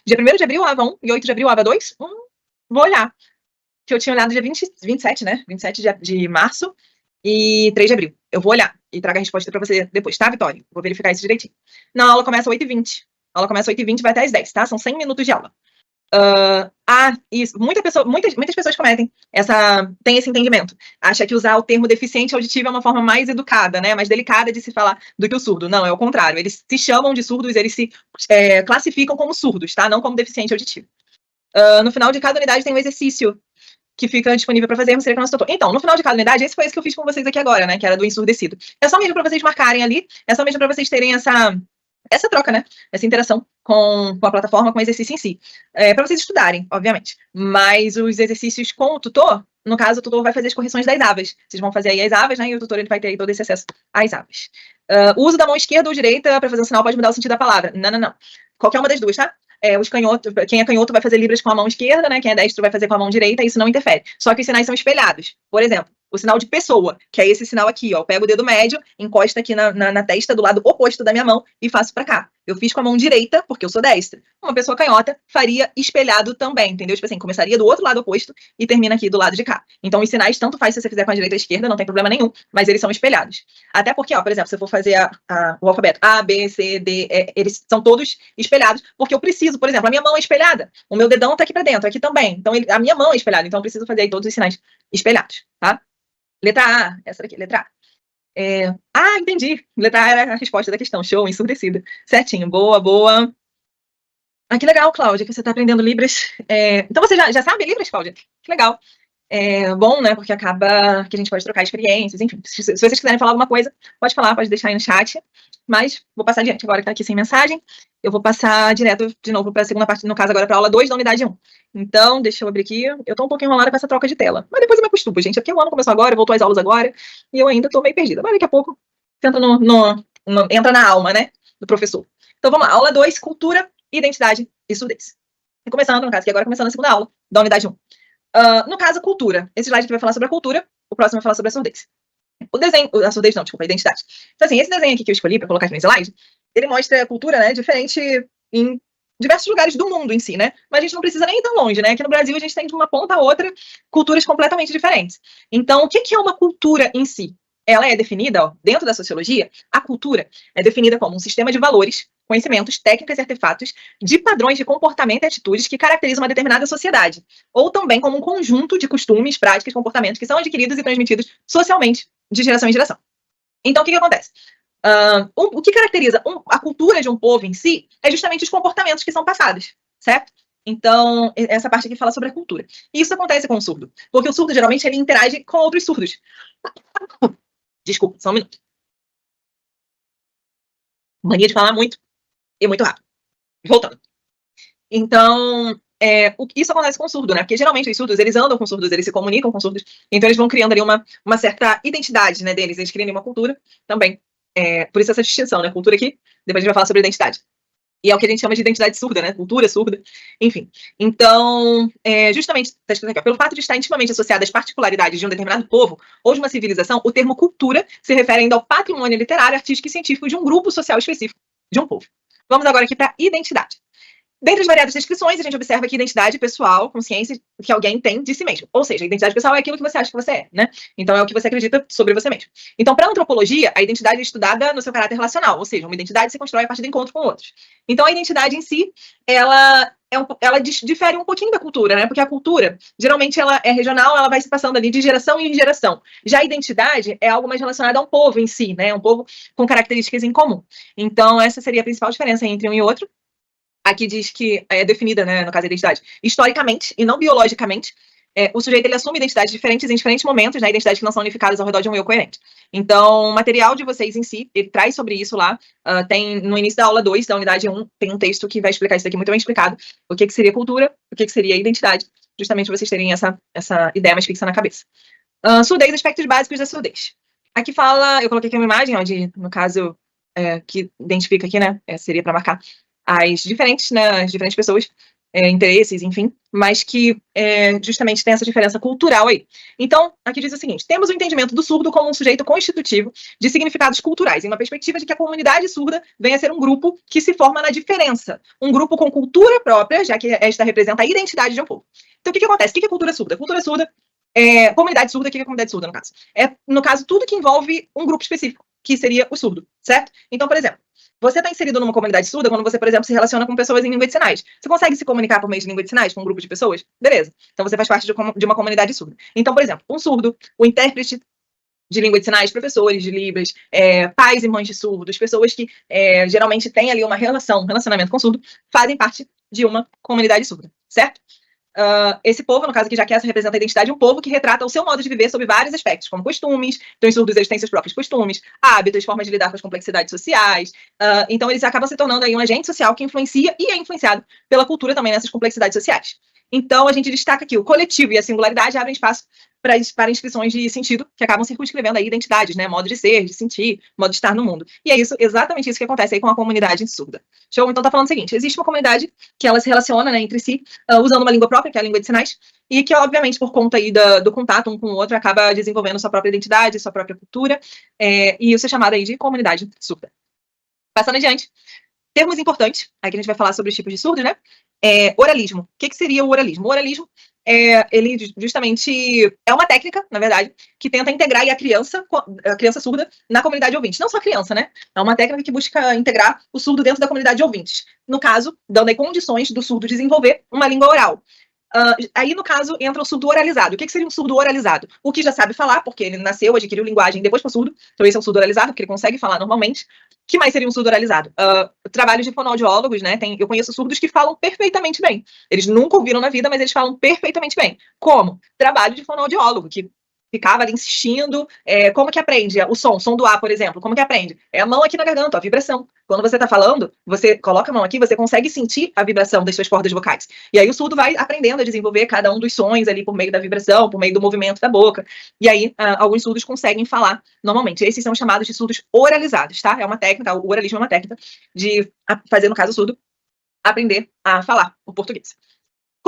Dia 1º de abril, AVA 1 e 8 de abril, AVA 2. Vou olhar. Que eu tinha olhado dia 27, né? 27 de março e 3 de abril. Eu vou olhar e trago a resposta para você depois, tá, Vitória? Vou verificar isso direitinho. Não, a aula começa às 8h20. A aula começa às 8h20 e vai até às 10, tá? São 100 minutos de aula. Isso. Muitas pessoas têm esse entendimento. Acha que usar o termo deficiente auditivo é uma forma mais educada, né? Mais delicada de se falar do que o surdo. Não, é o contrário. Eles se chamam de surdos, eles se classificam como surdos, tá? Não como deficiente auditivo. No final de cada unidade tem um exercício que fica disponível para fazer, seria com o nosso tutor. Então, no final de cada unidade, esse foi esse que eu fiz com vocês aqui agora, né? Que era do ensurdecido. É só mesmo para vocês marcarem ali, é só mesmo para vocês terem essa troca, né? Essa interação com a plataforma, com o exercício em si. Para vocês estudarem, obviamente. Mas os exercícios com o tutor, no caso, o tutor vai fazer as correções das AVAs. Vocês vão fazer aí as AVAs, né? E o tutor ele vai ter aí todo esse acesso às AVAs. O uso da mão esquerda ou direita para fazer um sinal pode mudar o sentido da palavra. Não, não, não. Qualquer uma das duas, tá? Quem é canhoto vai fazer Libras com a mão esquerda, né? Quem é destro vai fazer com a mão direita, isso não interfere. Só que os sinais são espelhados. Por exemplo, o sinal de pessoa, que é esse sinal aqui, ó. Eu pego o dedo médio, encosta aqui na testa do lado oposto da minha mão e faço pra cá. Eu fiz com a mão direita, porque eu sou destra. Uma pessoa canhota faria espelhado também, entendeu? Tipo assim, começaria do outro lado oposto e termina aqui do lado de cá. Então, os sinais, tanto faz se você fizer com a direita ou a esquerda, não tem problema nenhum, mas eles são espelhados. Até porque, ó, por exemplo, se eu for fazer o alfabeto A, B, C, D, E, eles são todos espelhados, porque eu preciso, por exemplo, a minha mão é espelhada, o meu dedão tá aqui pra dentro, aqui também. Então, a minha mão é espelhada, então eu preciso fazer aí todos os sinais espelhados, tá? Letra A, essa daqui, letra A. Entendi. Letra A era a resposta da questão. Show, ensurdecida. Certinho, boa, boa. Que legal, Cláudia, que você está aprendendo Libras. Então você já sabe Libras, Cláudia? Que legal. Bom, né, porque acaba que a gente pode trocar experiências, enfim. Se vocês quiserem falar alguma coisa, pode falar, pode deixar aí no chat. Mas vou passar adiante agora que tá aqui sem mensagem. Eu vou passar direto de novo para a segunda parte, no caso agora para a aula 2 da unidade 1. Então, deixa eu abrir aqui. Eu tô um pouquinho enrolada com essa troca de tela. Mas depois eu me acostumo, gente. É porque o ano começou agora, voltou às aulas agora, e eu ainda tô meio perdida. Mas daqui a pouco entra entra na alma, né, do professor. Então vamos lá, aula 2, cultura, identidade e surdez. E começando, no caso, aqui agora começando a segunda aula da unidade 1. No caso, cultura. Esse slide aqui vai falar sobre a cultura, o próximo vai falar sobre a surdez. O desenho, a surdez não, desculpa, a identidade. Então, assim, esse desenho aqui que eu escolhi para colocar aqui no slide, ele mostra a cultura, né, diferente em diversos lugares do mundo em si, né? Mas a gente não precisa nem ir tão longe, né? Aqui no Brasil a gente tem de uma ponta a outra culturas completamente diferentes. Então, o que é uma cultura em si? Ela é definida, ó, dentro da sociologia, a cultura é definida como um sistema de valores, conhecimentos, técnicas e artefatos de padrões de comportamento e atitudes que caracterizam uma determinada sociedade, ou também como um conjunto de costumes, práticas, comportamentos que são adquiridos e transmitidos socialmente de geração em geração. Então, o que acontece? O que caracteriza a cultura de um povo em si é justamente os comportamentos que são passados, certo? Então, essa parte aqui fala sobre a cultura. E isso acontece com o surdo, porque o surdo, geralmente, ele interage com outros surdos. Desculpa, só um minuto. Mania de falar muito e muito rápido. Voltando. Então, isso acontece com o surdo, né? Porque geralmente os surdos, eles andam com surdos, eles se comunicam com surdos, então eles vão criando ali uma certa identidade, né, deles, eles criam uma cultura também. Por isso essa distinção, né? Cultura aqui, depois a gente vai falar sobre identidade. E é o que a gente chama de identidade surda, né? Cultura surda, enfim. Então, justamente, tá escrito aqui, pelo fato de estar intimamente associada às particularidades de um determinado povo ou de uma civilização, o termo cultura se refere ainda ao patrimônio literário, artístico e científico de um grupo social específico de um povo. Vamos agora aqui para identidade. Dentre as variadas descrições, a gente observa que identidade pessoal, consciência que alguém tem de si mesmo. Ou seja, a identidade pessoal é aquilo que você acha que você é, né? Então, é o que você acredita sobre você mesmo. Então, para a antropologia, a identidade é estudada no seu caráter relacional, ou seja, uma identidade se constrói a partir do encontro com outros. Então, a identidade em si, ela difere um pouquinho da cultura, né? Porque a cultura, geralmente, ela é regional, ela vai se passando ali de geração em geração. Já a identidade é algo mais relacionado a um povo em si, né? Um povo com características em comum. Então, essa seria a principal diferença entre um e outro. Aqui diz que é definida, né, no caso da identidade, historicamente e não biologicamente. O sujeito ele assume identidades diferentes em diferentes momentos, né, identidades que não são unificadas ao redor de um eu coerente. Então, o material de vocês em si, ele traz sobre isso lá, tem no início da aula 2, da unidade 1, tem um texto que vai explicar isso aqui muito bem explicado, o que seria cultura, o que seria identidade, justamente para vocês terem essa ideia mais fixa na cabeça. Surdez, aspectos básicos da surdez. Aqui fala, eu coloquei aqui uma imagem, ó, no caso, que identifica aqui, né, seria para marcar as diferentes, né, as diferentes pessoas, interesses, enfim, mas que justamente tem essa diferença cultural aí. Então, aqui diz o seguinte: temos o entendimento do surdo como um sujeito constitutivo de significados culturais, em uma perspectiva de que a comunidade surda venha a ser um grupo que se forma na diferença, um grupo com cultura própria, já que esta representa a identidade de um povo. Então, o que acontece? O que é cultura surda? Cultura surda comunidade surda, o que é comunidade surda, no caso? No caso, tudo que envolve um grupo específico, que seria o surdo, certo? Então, por exemplo, você está inserido numa comunidade surda quando você, por exemplo, se relaciona com pessoas em língua de sinais. Você consegue se comunicar por meio de língua de sinais com um grupo de pessoas? Beleza. Então você faz parte de uma comunidade surda. Então, por exemplo, um surdo, o intérprete de língua de sinais, professores de Libras, pais e mães de surdos, pessoas que geralmente têm ali um relacionamento com surdo, fazem parte de uma comunidade surda, certo? Esse povo, no caso aqui, já que essa representa a identidade de um povo que retrata o seu modo de viver sob vários aspectos, como costumes. Então, os surdos eles têm seus próprios costumes, hábitos, formas de lidar com as complexidades sociais. Então, eles acabam se tornando aí um agente social que influencia e é influenciado pela cultura também nessas complexidades sociais. Então, a gente destaca aqui o coletivo e a singularidade abrem espaço para inscrições de sentido que acabam circunscrevendo aí identidades, né? Modo de ser, de sentir, modo de estar no mundo. E é exatamente isso que acontece aí com a comunidade surda. Show? Então, tá falando o seguinte: existe uma comunidade que ela se relaciona, né, entre si, usando uma língua própria, que é a língua de sinais, e que, obviamente, por conta aí do contato um com o outro, acaba desenvolvendo sua própria identidade, sua própria cultura, e isso é chamado aí de comunidade surda. Passando adiante. Termos importantes, aqui a gente vai falar sobre os tipos de surdos, né? Oralismo. O que seria o oralismo? O oralismo, ele justamente é uma técnica, na verdade, que tenta integrar a criança surda na comunidade ouvinte. Não só a criança, né? É uma técnica que busca integrar o surdo dentro da comunidade de ouvintes. No caso, dando aí condições do surdo desenvolver uma língua oral. Aí, no caso, entra o surdo oralizado. O que seria um surdo oralizado? O que já sabe falar, porque ele nasceu, adquiriu linguagem depois para o surdo. Então, esse é um surdo oralizado, porque ele consegue falar normalmente. O que mais seria um surdo oralizado? Trabalhos de fonoaudiólogos, né? Eu conheço surdos que falam perfeitamente bem. Eles nunca ouviram na vida, mas eles falam perfeitamente bem. Como? Trabalho de fonoaudiólogo, que ficava ali insistindo. Como que aprende o som do A, por exemplo? Como que aprende? É a mão aqui na garganta, a vibração. Quando você está falando, você coloca a mão aqui, você consegue sentir a vibração das suas cordas vocais. E aí o surdo vai aprendendo a desenvolver cada um dos sons ali por meio da vibração, por meio do movimento da boca. E aí alguns surdos conseguem falar normalmente. Esses são chamados de surdos oralizados, tá? É uma técnica, o oralismo é uma técnica de fazer, no caso, o surdo aprender a falar o português.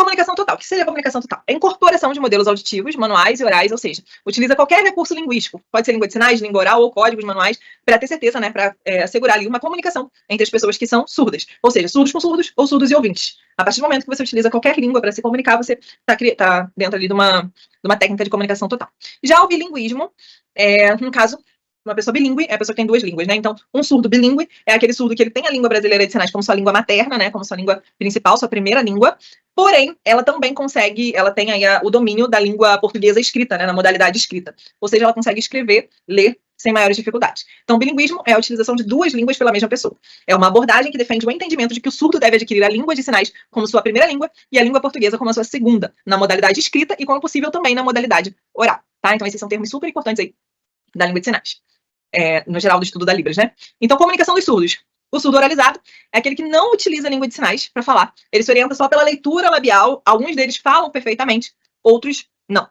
Comunicação total. O que seria comunicação total? É a incorporação de modelos auditivos, manuais e orais, ou seja, utiliza qualquer recurso linguístico, pode ser língua de sinais, língua oral ou códigos manuais, para ter certeza, né, para assegurar ali uma comunicação entre as pessoas que são surdas, ou seja, surdos com surdos ou surdos e ouvintes. A partir do momento que você utiliza qualquer língua para se comunicar, você está dentro ali de uma técnica de comunicação total. Já o bilinguismo, no caso, uma pessoa bilíngue é a pessoa que tem duas línguas, né? Então, um surdo bilíngue é aquele surdo que ele tem a língua brasileira de sinais como sua língua materna, né? Como sua língua principal, sua primeira língua. Porém, ela também consegue, ela tem aí o domínio da língua portuguesa escrita, né? Na modalidade escrita. Ou seja, ela consegue escrever, ler sem maiores dificuldades. Então, bilinguismo é a utilização de duas línguas pela mesma pessoa. É uma abordagem que defende o entendimento de que o surdo deve adquirir a língua de sinais como sua primeira língua e a língua portuguesa como a sua segunda, na modalidade escrita e, quando possível, também na modalidade oral, tá? Então, esses são termos super importantes aí da língua de sinais. No geral do estudo da Libras, né? Então, comunicação dos surdos. O surdo oralizado é aquele que não utiliza a língua de sinais para falar. Ele se orienta só pela leitura labial. Alguns deles falam perfeitamente, outros não.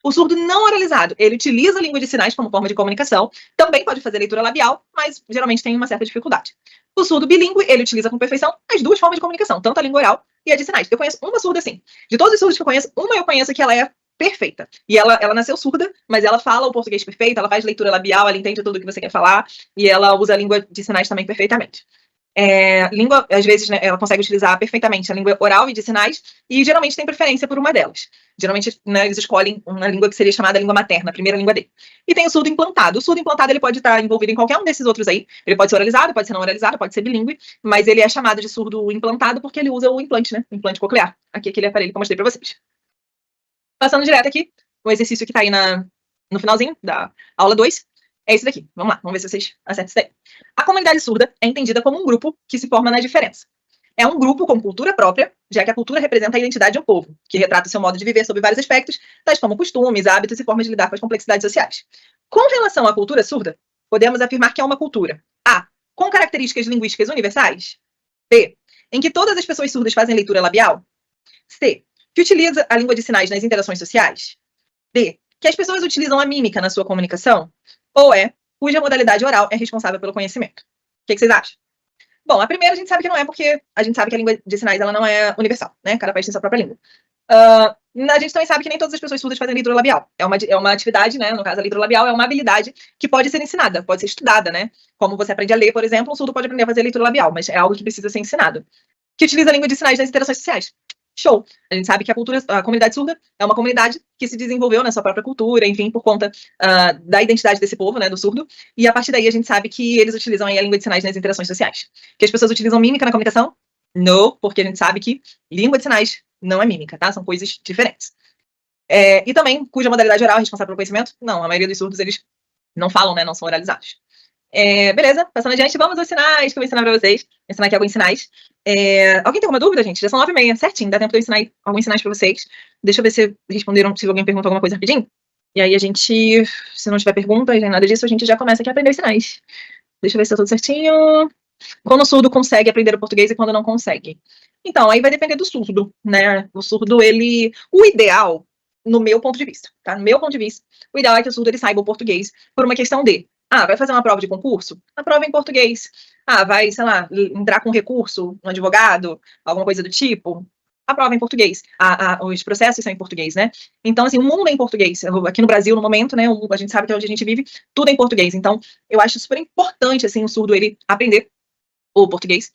O surdo não oralizado, ele utiliza a língua de sinais como forma de comunicação. Também pode fazer leitura labial, mas geralmente tem uma certa dificuldade. O surdo bilíngue, ele utiliza com perfeição as duas formas de comunicação, tanto a língua oral e a de sinais. Eu conheço uma surda assim. De todos os surdos que eu conheço, uma eu conheço que ela é perfeita. E ela nasceu surda, mas ela fala o português perfeito, ela faz leitura labial, ela entende tudo o que você quer falar, e ela usa a língua de sinais também perfeitamente. Língua, às vezes, né, ela consegue utilizar perfeitamente a língua oral e de sinais, e geralmente tem preferência por uma delas. Geralmente, né, eles escolhem uma língua que seria chamada língua materna, a primeira língua dele. E tem o surdo implantado. O surdo implantado, ele pode estar envolvido em qualquer um desses outros aí. Ele pode ser oralizado, pode ser não oralizado, pode ser bilíngue, mas ele é chamado de surdo implantado porque ele usa o implante, né, o implante coclear. Aqui, aquele aparelho que eu mostrei para vocês. Passando direto aqui, o exercício que está aí no finalzinho da aula 2, é esse daqui. Vamos lá, vamos ver se vocês acertam isso daí. A comunidade surda é entendida como um grupo que se forma na diferença. É um grupo com cultura própria, já que a cultura representa a identidade de um povo, que retrata o seu modo de viver sob vários aspectos, tais como costumes, hábitos e formas de lidar com as complexidades sociais. Com relação à cultura surda, podemos afirmar que é uma cultura A, com características linguísticas universais, B, em que todas as pessoas surdas fazem leitura labial, C, que utiliza a língua de sinais nas interações sociais, D, que as pessoas utilizam a mímica na sua comunicação, ou E, cuja modalidade oral é responsável pelo conhecimento. O que vocês acham? Bom, a primeira a gente sabe que não é, porque a gente sabe que a língua de sinais ela não é universal, né? Cada país tem sua própria língua. A gente também sabe que nem todas as pessoas surdas fazem leitura labial. É uma atividade, né? No caso, a leitura labial é uma habilidade que pode ser ensinada, pode ser estudada, né? Como você aprende a ler, por exemplo, um surdo pode aprender a fazer leitura labial, mas é algo que precisa ser ensinado. Que utiliza a língua de sinais nas interações sociais. Show! A gente sabe que a comunidade surda é uma comunidade que se desenvolveu na sua própria cultura, enfim, por conta da identidade desse povo, né, do surdo, e a partir daí a gente sabe que eles utilizam aí a língua de sinais nas interações sociais. Que as pessoas utilizam mímica na comunicação? Não, porque a gente sabe que língua de sinais não é mímica, tá? São coisas diferentes. E também, cuja modalidade oral é responsável pelo conhecimento? Não, a maioria dos surdos, eles não falam, né, não são oralizados. Beleza, passando adiante, vamos aos sinais que eu vou ensinar pra vocês. Vou ensinar aqui alguns sinais. Alguém tem alguma dúvida, gente? Já são 9h30, certinho, dá tempo de eu ensinar alguns sinais pra vocês. Deixa eu ver se responderam, se alguém perguntou alguma coisa rapidinho. E aí a gente, se não tiver perguntas nem nada disso, a gente já começa aqui a aprender os sinais. Deixa eu ver se tá tudo certinho. Quando o surdo consegue aprender o português e quando não consegue. Então, aí vai depender do surdo, né? O surdo, o ideal, no meu ponto de vista, tá? No meu ponto de vista, o ideal é que o surdo ele saiba o português por uma questão de vai fazer uma prova de concurso? A prova é em português. Vai, sei lá, entrar com recurso no advogado, alguma coisa do tipo. A prova é em português. Os processos são em português, né? Então, assim, o mundo é em português. Aqui no Brasil, no momento, né, a gente sabe que onde a gente vive, tudo é em português. Então, eu acho super importante, assim, o surdo, ele aprender o português.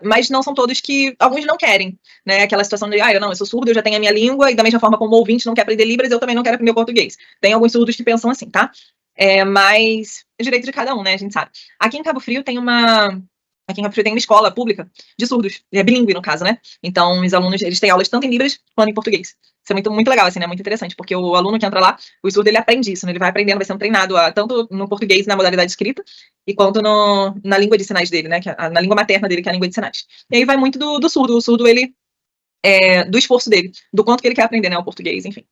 Mas não são todos alguns não querem, né? Aquela situação de, eu sou surdo, eu já tenho a minha língua, e da mesma forma como o ouvinte não quer aprender Libras, eu também não quero aprender o português. Tem alguns surdos que pensam assim, tá? Mas é direito de cada um, né? A gente sabe. Aqui em Cabo Frio tem uma escola pública de surdos, bilíngue no caso, né? Então, os alunos, eles têm aulas tanto em Libras quanto em português. Isso é muito, muito legal, assim, né? Muito interessante, porque o aluno que entra lá, o surdo, ele aprende isso, né? Ele vai aprendendo, vai sendo treinado tanto no português, na modalidade escrita, e quanto na língua de sinais dele, né? Na língua materna dele, que é a língua de sinais. E aí vai muito do surdo. O surdo, ele do esforço dele, do quanto que ele quer aprender, né? O português, enfim.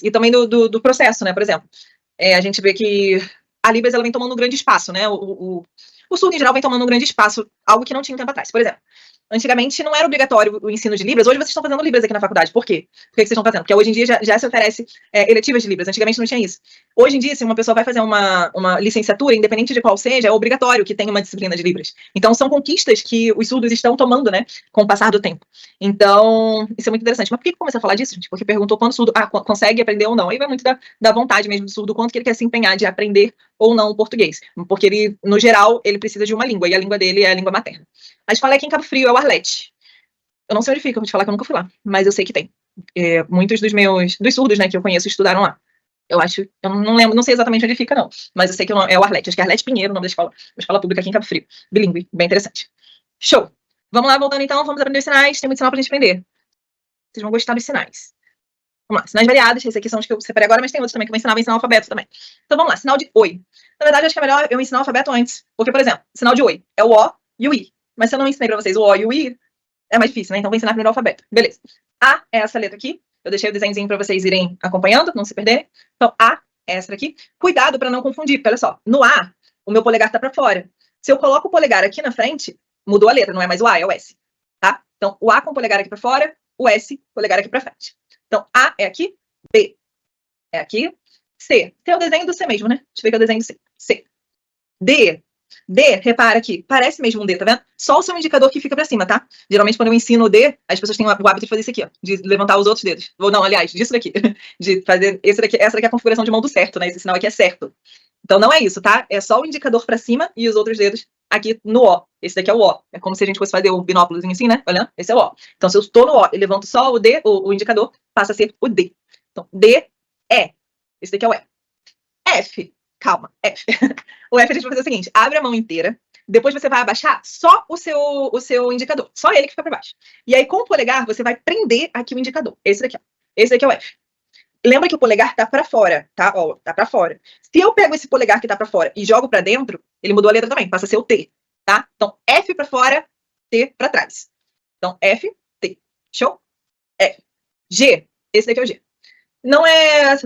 E também do processo, né? Por exemplo, a gente vê que a Libras, ela vem tomando um grande espaço, né? O surdo, em geral, vem tomando um grande espaço, algo que não tinha um tempo atrás. Por exemplo, antigamente não era obrigatório o ensino de Libras, hoje vocês estão fazendo Libras aqui na faculdade. Por quê? Por que vocês estão fazendo? Porque hoje em dia já se oferece eletivas de Libras, antigamente não tinha isso. Hoje em dia, se uma pessoa vai fazer uma licenciatura, independente de qual seja, é obrigatório que tenha uma disciplina de Libras. Então, são conquistas que os surdos estão tomando, né, com o passar do tempo. Então, isso é muito interessante. Mas por que eu comecei a falar disso, gente? Porque perguntou quando o surdo consegue aprender ou não. Aí vai muito da vontade mesmo do surdo, quanto que ele quer se empenhar de aprender ou não o português. Porque ele, no geral, ele precisa de uma língua, e a língua dele é a língua materna. A escola aqui em Cabo Frio é o Arlete. Eu não sei onde fica, vou te falar que eu nunca fui lá, mas eu sei que tem. Muitos dos surdos, né, que eu conheço estudaram lá. Eu acho, eu não lembro, não sei exatamente onde fica, não. Mas eu sei que é o Arlete, acho que é Arlete Pinheiro, o nome da escola. Uma escola pública aqui em Cabo Frio. Bilíngue, bem interessante. Show! Vamos lá, voltando então, vamos aprender os sinais. Tem muito sinal pra gente aprender. Vocês vão gostar dos sinais. Vamos lá, sinais variados. Esses aqui são os que eu separei agora, mas tem outros também que eu vou ensinar o alfabeto também. Então vamos lá, sinal de oi. Na verdade, acho que é melhor eu ensinar o alfabeto antes. Porque, por exemplo, sinal de oi é o O e o I. Mas se eu não ensinei pra vocês o O e o I, é mais difícil, né? Então vou ensinar primeiro o alfabeto. Beleza. A é essa letra aqui. Eu deixei o desenhozinho pra vocês irem acompanhando, não se perderem. Então, A é essa daqui. Cuidado pra não confundir, porque olha só, no A, o meu polegar tá pra fora. Se eu coloco o polegar aqui na frente, mudou a letra, não é mais o A, é o S. Tá? Então, o A com o polegar aqui pra fora, o S, polegar aqui pra frente. Então, A é aqui, B é aqui, C. Tem o desenho do C mesmo, né? Deixa eu ver que é o desenho do C. C. D. D, repara aqui, parece mesmo um D, tá vendo? Só o seu indicador que fica pra cima, tá? Geralmente, quando eu ensino o D, as pessoas têm o hábito de fazer isso aqui, ó, de levantar os outros dedos. Ou não, aliás, disso daqui. De fazer esse daqui, essa daqui é a configuração de mão do certo, né? Esse sinal aqui é certo. Então, não é isso, tá? É só o indicador pra cima e os outros dedos aqui no O. Esse daqui é o O. É como se a gente fosse fazer o binóculozinho assim, né? Olhando, esse é o O. Então, se eu estou no O e levanto só o D, o indicador, passa a ser o D. Então, D, E. Esse daqui é o E. F. Calma, F. O F a gente vai fazer o seguinte: abre a mão inteira, depois você vai abaixar só o seu indicador, só ele que fica para baixo. E aí, com o polegar, você vai prender aqui o indicador. Esse daqui, ó. Esse daqui é o F. Lembra que o polegar tá para fora, tá? Ó, tá para fora. Se eu pego esse polegar que tá para fora e jogo para dentro, ele mudou a letra também, passa a ser o T, tá? Então, F para fora, T para trás. Então, F, T. Show? F. G. Esse daqui é o G. Não é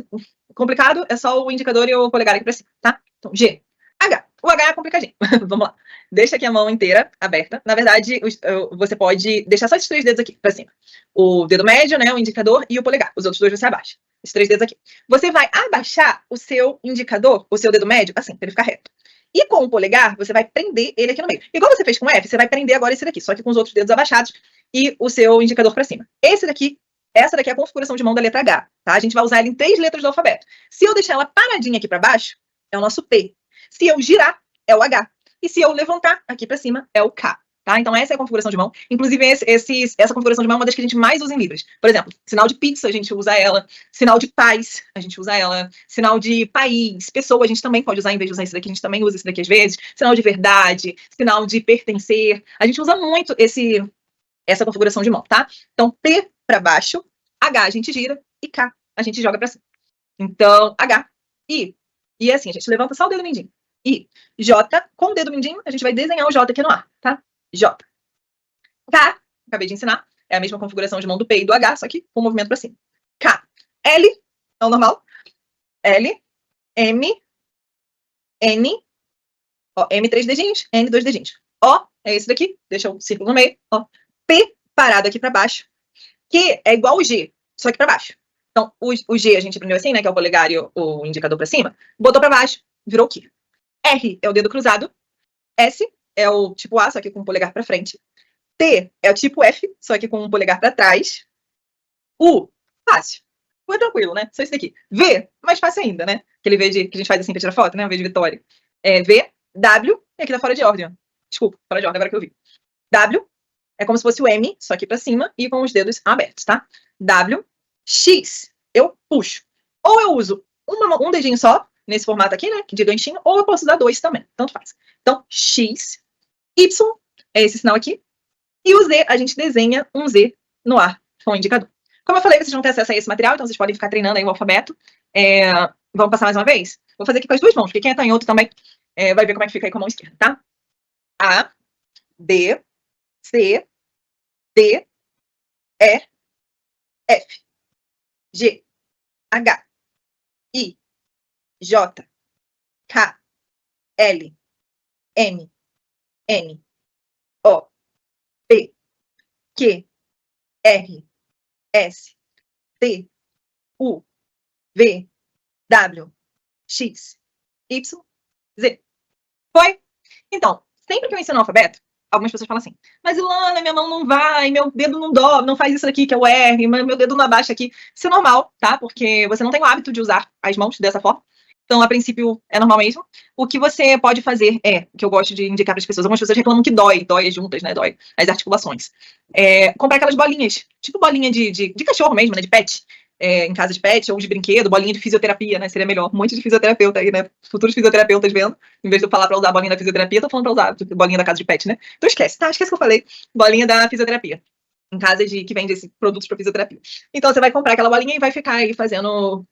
complicado, é só o indicador e o polegar aqui pra cima, tá? Então, G. H. O H é complicadinho. Vamos lá. Deixa aqui a mão inteira aberta. Na verdade, você pode deixar só esses 3 dedos aqui pra cima. O dedo médio, né, o indicador e o polegar. Os outros 2 você abaixa. Esses 3 dedos aqui. Você vai abaixar o seu indicador, o seu dedo médio, assim, pra ele ficar reto. E com o polegar, você vai prender ele aqui no meio. Igual você fez com o F, você vai prender agora esse daqui, só que com os outros dedos abaixados e o seu indicador pra cima. Essa daqui é a configuração de mão da letra H, tá? A gente vai usar ela em 3 letras do alfabeto. Se eu deixar ela paradinha aqui para baixo, é o nosso P. Se eu girar, é o H. E se eu levantar aqui para cima, é o K. Tá? Então, essa é a configuração de mão. Inclusive, essa configuração de mão é uma das que a gente mais usa em Libras. Por exemplo, sinal de pizza, a gente usa ela. Sinal de paz, a gente usa ela. Sinal de país, pessoa, a gente também pode usar, em vez de usar esse daqui, a gente também usa esse daqui às vezes. Sinal de verdade, sinal de pertencer. A gente usa muito essa configuração de mão, tá? Então, P para baixo, H a gente gira e K a gente joga para cima. Então, H, I. E é assim, a gente levanta só o dedo mindinho. I. J, com o dedo mindinho, a gente vai desenhar o J aqui no ar, tá? J. K, acabei de ensinar, é a mesma configuração de mão do P e do H, só que com o movimento para cima. K. L, é o normal. L, M, N, ó, M 3 dedinhos, N 2 dedinhos. O, é esse daqui, deixa o círculo no meio, ó. P, parado aqui para baixo. Q é igual o G, só que para baixo. Então, o G a gente aprendeu assim, né? Que é o polegar e o indicador para cima. Botou para baixo, virou Q. R é o dedo cruzado. S é o tipo A, só que com o polegar para frente. T é o tipo F, só que com o polegar para trás. U, fácil. U é tranquilo, né? Só isso daqui. V, mais fácil ainda, né? Aquele V que a gente faz assim pra tirar foto, né? O V de Vitória. V, W, e aqui tá fora de ordem, ó. Desculpa, fora de ordem, agora que eu vi. W é como se fosse o M, só aqui pra cima, e com os dedos abertos, tá? W, X, eu puxo. Ou eu uso um dedinho só, nesse formato aqui, né? De ganchinho, ou eu posso usar 2 também, tanto faz. Então, X, Y, é esse sinal aqui. E o Z, a gente desenha um Z no ar com o indicador. Como eu falei, vocês vão ter acesso a esse material, então vocês podem ficar treinando aí o alfabeto. Vamos passar mais uma vez? Vou fazer aqui com as 2 mãos, porque quem é canhoto também vai ver como é que fica aí com a mão esquerda, tá? A, B, C, D, E, F, G, H, I, J, K, L, M, N, O, P, Q, R, S, T, U, V, W, X, Y, Z. Foi? Então, sempre que eu ensino o alfabeto, algumas pessoas falam assim, mas Ilana, minha mão não vai, meu dedo não dobra, não faz isso aqui que é o R, meu dedo não abaixa aqui. Isso é normal, tá? Porque você não tem o hábito de usar as mãos dessa forma. Então, a princípio, é normal mesmo. O que você pode fazer que eu gosto de indicar para as pessoas, algumas pessoas reclamam que dói as juntas, né? Dói as articulações. Comprar aquelas bolinhas, tipo bolinha de cachorro mesmo, né? De pet. Em casa de pet ou de brinquedo, bolinha de fisioterapia, né? Seria melhor. Um monte de fisioterapeuta aí, né? Futuros fisioterapeutas vendo. Em vez de eu falar pra usar a bolinha da fisioterapia, tô falando pra usar bolinha da casa de pet, né? Então esquece, tá? Esquece que eu falei. Bolinha da fisioterapia. Em casa que vende esses produtos pra fisioterapia. Então você vai comprar aquela bolinha e vai ficar aí fazendo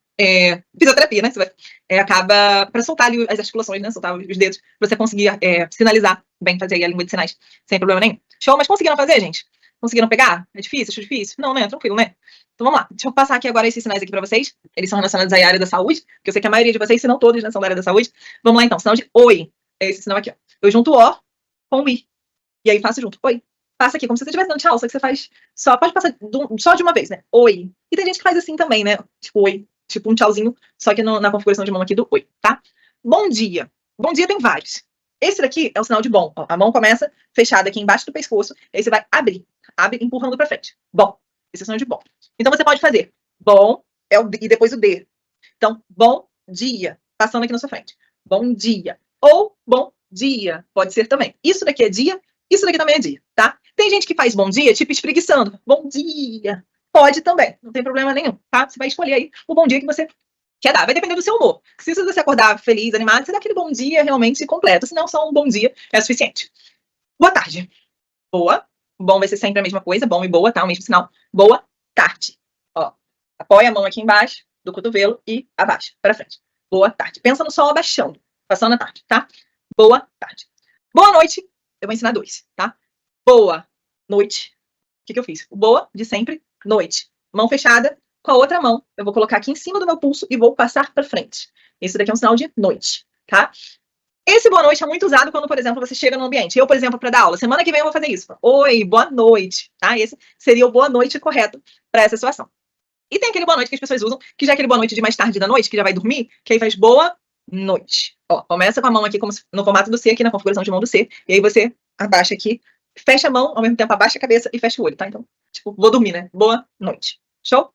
fisioterapia, né? Você vai, acaba pra soltar ali as articulações, né? Soltar os dedos, pra você conseguir sinalizar bem, fazer aí a língua de sinais, sem problema nenhum. Show? Mas conseguiram fazer, gente? Conseguiram pegar? É difícil? Acho difícil? Não, né? Tranquilo, né? Então vamos lá. Deixa eu passar aqui agora esses sinais aqui pra vocês. Eles são relacionados à área da saúde, porque eu sei que a maioria de vocês, se não todos, né, são da área da saúde. Vamos lá então. Sinal de oi. É esse sinal aqui, ó. Eu junto o O com o I. E aí faço junto. Oi. Passa aqui, como se você estivesse dando tchau, só que você faz só, pode passar só de uma vez, né? Oi. E tem gente que faz assim também, né? Tipo, oi. Tipo um tchauzinho, só que na configuração de mão aqui do oi, tá? Bom dia. Bom dia tem vários. Esse daqui é o sinal de bom. Ó, a mão começa fechada aqui embaixo do pescoço, e aí você vai abrir. Abre empurrando pra frente. Bom. Esse é o sinal de bom. Então você pode fazer bom e depois o D. Então, bom dia. Passando aqui na sua frente. Bom dia. Ou bom dia. Pode ser também. Isso daqui é dia, isso daqui também é dia, tá? Tem gente que faz bom dia, tipo espreguiçando. Bom dia. Pode também. Não tem problema nenhum, tá? Você vai escolher aí o bom dia que você quer dar. Vai depender do seu humor. Se você acordar feliz, animado, você dá aquele bom dia realmente completo. Se não, só um bom dia é suficiente. Boa tarde. Boa. Bom vai ser sempre a mesma coisa. Bom e boa, tá? O mesmo sinal. Boa tarde. Ó. Apoia a mão aqui embaixo do cotovelo e abaixa para frente. Boa tarde. Pensa no sol abaixando. Passando a tarde, tá? Boa tarde. Boa noite. Eu vou ensinar dois, tá? Boa noite. O que eu fiz? O boa de sempre, noite. Mão fechada, com a outra mão, eu vou colocar aqui em cima do meu pulso e vou passar para frente. Esse daqui é um sinal de noite, tá? Esse boa noite é muito usado quando, por exemplo, você chega no ambiente. Eu, por exemplo, para dar aula, semana que vem eu vou fazer isso. Oi, boa noite, tá? Esse seria o boa noite correto para essa situação. E tem aquele boa noite que as pessoas usam, que já é aquele boa noite de mais tarde da noite, que já vai dormir, que aí faz boa noite. Ó, começa com a mão aqui como no formato do C, aqui na configuração de mão do C, e aí você abaixa aqui, fecha a mão, ao mesmo tempo abaixa a cabeça e fecha o olho, tá? Então, tipo, vou dormir, né? Boa noite. Show?